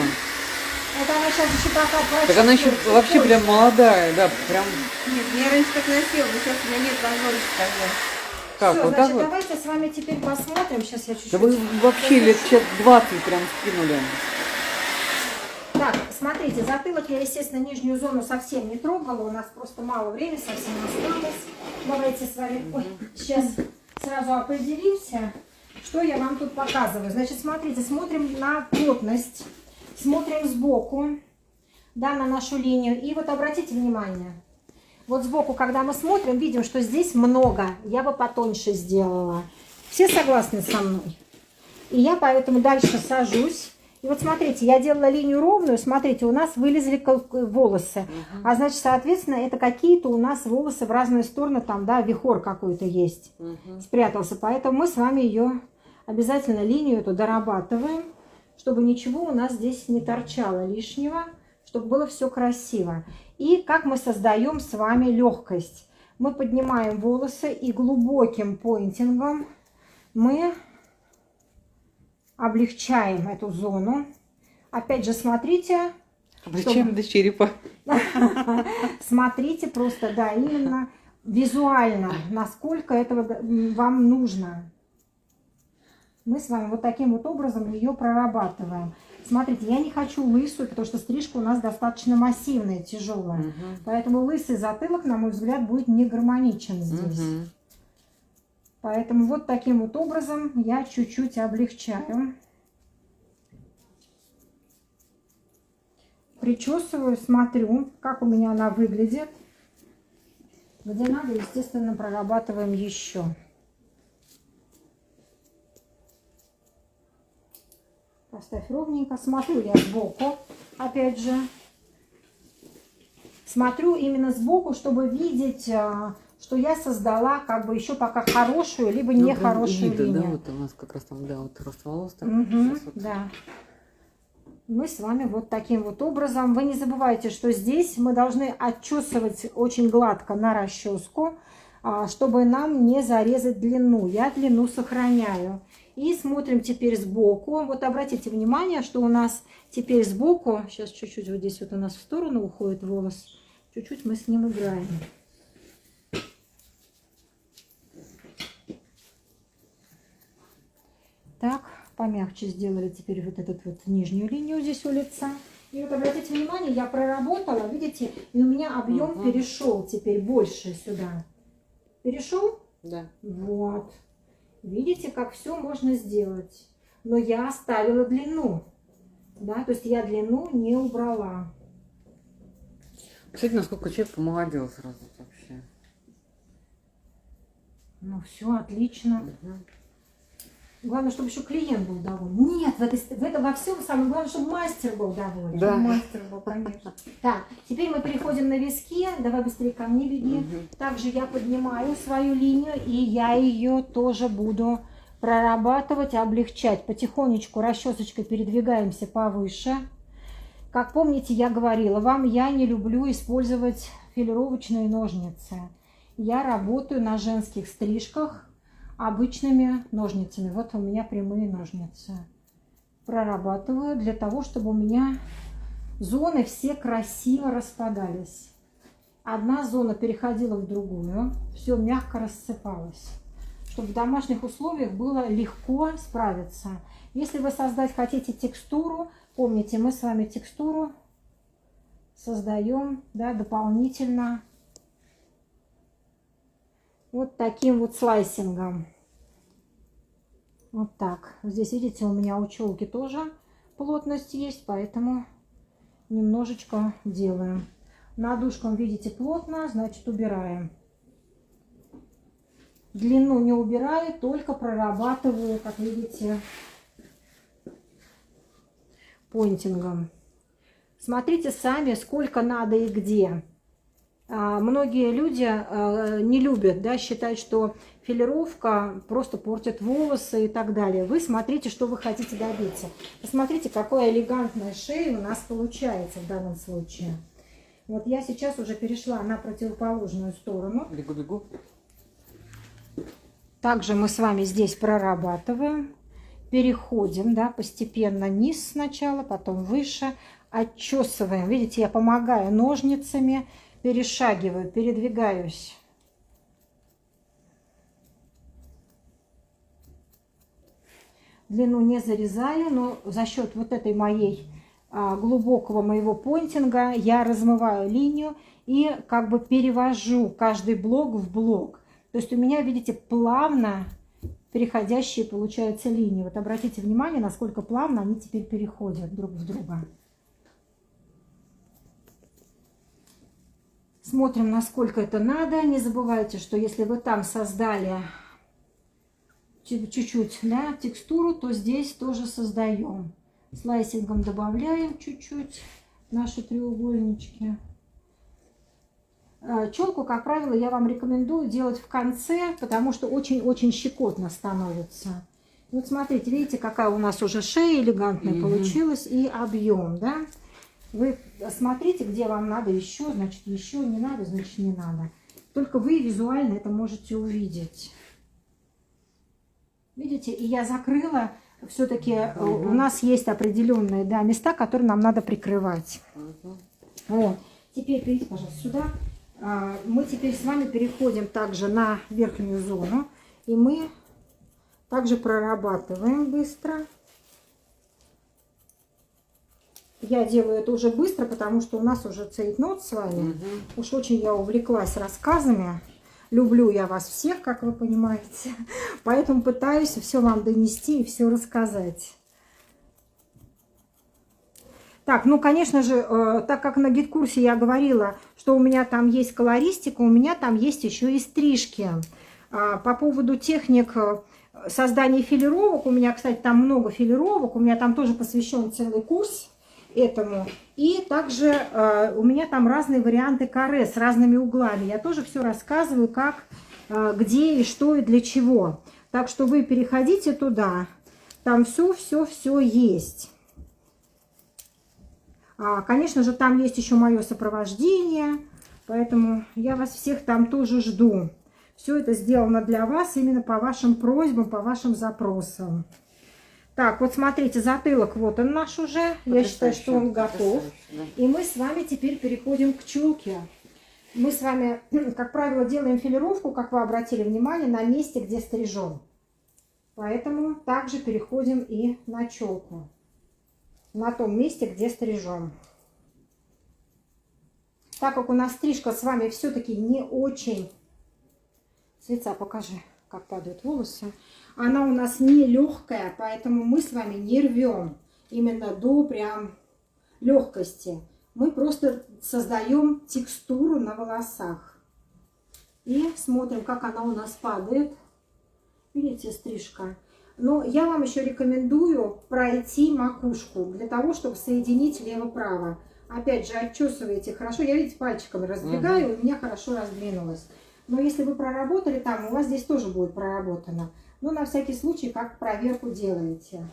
Это она сейчас еще пока прочувствует. Так она еще вообще прям молодая, да, прям... Нет, я раньше так носила, но сейчас у меня нет возможности тогда. Как, Всё, вот значит, так вот? давайте с вами теперь посмотрим. Сейчас я чуть-чуть... Да вы вообще лет 20 прям скинули. Так, смотрите, затылок я, естественно, нижнюю зону совсем не трогала. У нас просто мало времени совсем осталось. Давайте с вами... Ой, сейчас сразу определимся, что я вам тут показываю. Значит, смотрите, смотрим на плотность, смотрим сбоку, да, на нашу линию. И вот обратите внимание, вот сбоку, когда мы смотрим, видим, что здесь много. Я бы потоньше сделала. Все согласны со мной? И я поэтому дальше сажусь. И вот смотрите, я делала линию ровную, смотрите, у нас вылезли волосы. А значит, соответственно, это какие-то у нас волосы в разные стороны, там, да, вихор какой-то есть, спрятался. Поэтому мы с вами ее обязательно линию эту дорабатываем, чтобы ничего у нас здесь не торчало лишнего, чтобы было все красиво. И как мы создаем с вами легкость. Мы поднимаем волосы и глубоким пойнтингом мы облегчаем эту зону. Опять же, смотрите. Облегчаем до черепа. Смотрите просто, да, именно визуально, насколько этого вам нужно. Мы с вами вот таким вот образом ее прорабатываем. Смотрите, я не хочу лысую, потому что стрижка у нас достаточно массивная, тяжелая. Поэтому лысый затылок, на мой взгляд, будет не гармоничен здесь. Поэтому вот таким вот образом я чуть-чуть облегчаю. Причесываю, смотрю, как у меня она выглядит. Где надо, естественно, прорабатываем еще. Поставь ровненько. Смотрю я сбоку, опять же. Смотрю именно сбоку, чтобы видеть, что я создала как бы еще пока хорошую, либо нехорошую линию. Да, вот у нас как раз там, да, вот рост волос. Так, вот. Да. Мы с вами вот таким вот образом. Вы не забывайте, что здесь мы должны отчесывать очень гладко на расческу, чтобы нам не зарезать длину. Я длину сохраняю. И смотрим теперь сбоку. Вот обратите внимание, что у нас теперь сбоку, сейчас чуть-чуть вот здесь вот у нас в сторону уходит волос, чуть-чуть мы с ним играем. Так, помягче сделали теперь вот эту вот нижнюю линию здесь у лица. И вот обратите внимание, я проработала, видите, и у меня объем перешел теперь больше сюда. Перешел? Да. Вот. Видите, как все можно сделать. Но я оставила длину. Да, то есть я длину не убрала. Кстати, насколько человек помолодел сразу вообще. Ну, все отлично. Главное, чтобы еще клиент был доволен. Нет, во всем самое главное, чтобы мастер был доволен. Да. Мастер был, конечно. Так, теперь мы переходим на виски. Давай быстрее ко мне беги. Также я поднимаю свою линию, и я ее тоже буду прорабатывать, облегчать. Потихонечку расчесочкой передвигаемся повыше. Как помните, я говорила вам, я не люблю использовать филировочные ножницы. Я работаю на женских стрижках обычными ножницами. Вот у меня прямые ножницы. Прорабатываю для того, чтобы у меня зоны все красиво распадались. Одна зона переходила в другую, все мягко рассыпалось. Чтобы в домашних условиях было легко справиться. Если вы создать хотите текстуру, помните, мы с вами текстуру создаем, да, дополнительно вот таким вот слайсингом. Вот так. Здесь, видите, у меня у челки тоже плотность есть, поэтому немножечко делаем. Над ушком, видите, плотно, значит, убираем. Длину не убираю, только прорабатываю, как видите, пойнтингом. Смотрите сами, сколько надо и где. Многие люди не любят, да, считают, что филировка просто портит волосы и так далее. Вы смотрите, что вы хотите добиться. Посмотрите, какая элегантная шея у нас получается в данном случае. Вот я сейчас уже перешла на противоположную сторону. Бегу-бегу. Также мы с вами здесь прорабатываем. Переходим, да, постепенно низ сначала, потом выше. Отчесываем. Видите, я помогаю ножницами. Перешагиваю, передвигаюсь. Длину не зарезаю, но за счет вот этой моей глубокого моего пойнтинга я размываю линию и как бы перевожу каждый блок в блок. То есть у меня, видите, плавно переходящие получаются линии. Вот обратите внимание, насколько плавно они теперь переходят друг в друга. Смотрим, насколько это надо. Не забывайте, что если вы там создали чуть-чуть, да, текстуру, то здесь тоже создаем. Слайсингом добавляем чуть-чуть наши треугольнички. Челку, как правило, я вам рекомендую делать в конце, потому что очень-очень щекотно становится. Вот смотрите, видите, какая у нас уже шея элегантная получилась и объем, да? Вы смотрите, где вам надо еще, значит еще, не надо, значит не надо. Только вы визуально это можете увидеть. Видите, и я закрыла, все-таки у нас есть определенные, да, места, которые нам надо прикрывать. Вот. Теперь перейдите, пожалуйста, сюда. Мы теперь с вами переходим также на верхнюю зону, и мы также прорабатываем быстро. Я делаю это уже быстро, потому что у нас уже цейтнот с вами. Уж очень я увлеклась рассказами. Люблю я вас всех, как вы понимаете. Поэтому пытаюсь все вам донести и все рассказать. Так, ну, конечно же, так как на гид-курсе я говорила, что у меня там есть колористика, у меня там есть еще и стрижки. По поводу техник создания филировок, у меня, кстати, там много филировок, у меня там тоже посвящен целый курс этому. И также у меня там разные варианты каре с разными углами. Я тоже все рассказываю, как, где и что и для чего. Так что вы переходите туда, там все есть. Конечно же, там есть еще мое сопровождение, поэтому я вас всех там тоже жду. Все это сделано для вас, именно по вашим просьбам, по вашим запросам. Так, вот смотрите, затылок, вот он наш уже. Я считаю, что он готов. Да. И мы с вами теперь переходим к чулке. Мы с вами, как правило, делаем филировку, как вы обратили внимание, на месте, где стрижем. Поэтому также переходим и на челку. На том месте, где стрижем. Так как у нас стрижка с вами все-таки не очень... С лица покажи, как падают волосы. Она у нас не легкая, поэтому мы с вами не рвем именно до прям легкости. Мы просто создаем текстуру на волосах. И смотрим, как она у нас падает. Видите, стрижка. Но я вам еще рекомендую пройти макушку для того, чтобы соединить лево-право. Опять же, отчесываете хорошо. Я, видите, пальчиком раздвигаю, у меня хорошо раздвинулось. Но если вы проработали там, у вас здесь тоже будет проработано. Но на всякий случай, как проверку делаете.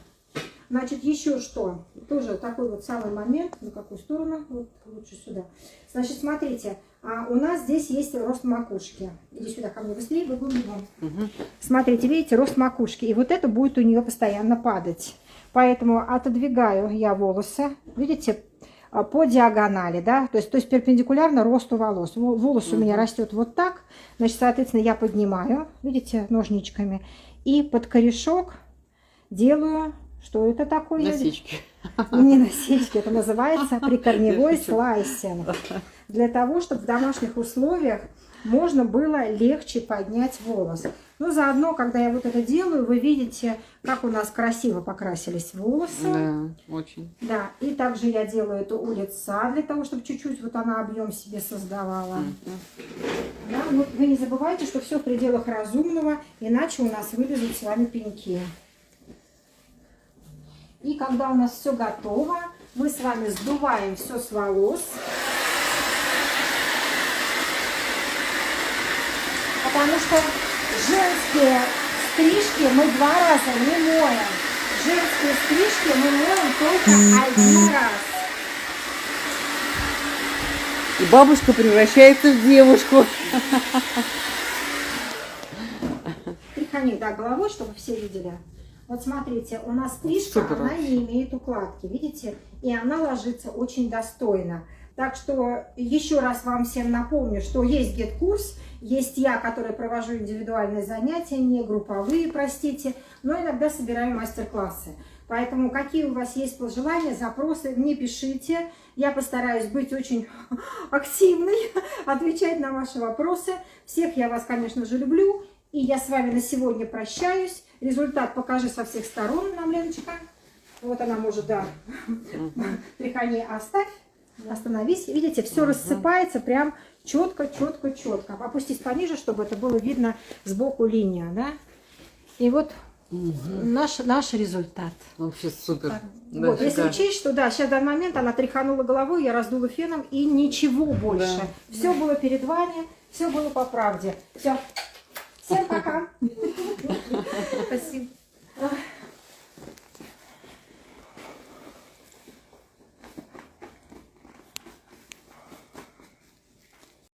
Значит, еще что? Тоже такой вот самый момент. На какую сторону? Вот лучше сюда. Значит, смотрите. У нас здесь есть рост макушки. Иди сюда ко мне быстрее, бегом. Смотрите, видите, рост макушки. И вот это будет у нее постоянно падать. Поэтому отодвигаю я волосы. Видите, по диагонали, да, то есть перпендикулярно росту волос. Волос у меня растет вот так. Значит, соответственно, я поднимаю, видите, ножничками. И под корешок делаю, что это такое? Насечки. Не насечки, это называется прикорневой слайсинг. Для того, чтобы в домашних условиях можно было легче поднять волос. Но заодно, когда я вот это делаю, вы видите, как у нас красиво покрасились волосы. Да, очень. Да, и также я делаю это у лица, для того, чтобы чуть-чуть вот она объем себе создавала. Да, но вы не забывайте, что все в пределах разумного, иначе у нас вылезут с вами пеньки. И когда у нас все готово, мы с вами сдуваем все с волос. Потому что женские стрижки мы 2 раза не моем. Женские стрижки мы моем только 1 раз. И бабушка превращается в девушку. Тряхани, да, головой, чтобы все видели. Вот смотрите, у нас стрижка, Супер она вообще. не имеет укладки, видите? И она ложится очень достойно. Так что еще раз вам всем напомню, что есть гид-курс, есть я, который провожу индивидуальные занятия, не групповые, простите, но иногда собираю мастер-классы. Поэтому какие у вас есть пожелания, запросы, мне пишите. Я постараюсь быть очень активной, отвечать на ваши вопросы. Всех я вас, конечно же, люблю. И я с вами на сегодня прощаюсь. Результат покажи со всех сторон нам, Леночка. Вот она может, да. Тряхани оставь, остановись. Видите, все рассыпается прям четко, четко, четко. Опустись пониже, чтобы это было видно сбоку линия, да. И вот наш результат. Вообще супер. Да, Вот, если шикарно. учесть, что да, сейчас в данный момент она тряханула головой, я раздула феном и ничего больше. Да. Все было перед вами, все было по правде. Все. Всем пока. Спасибо.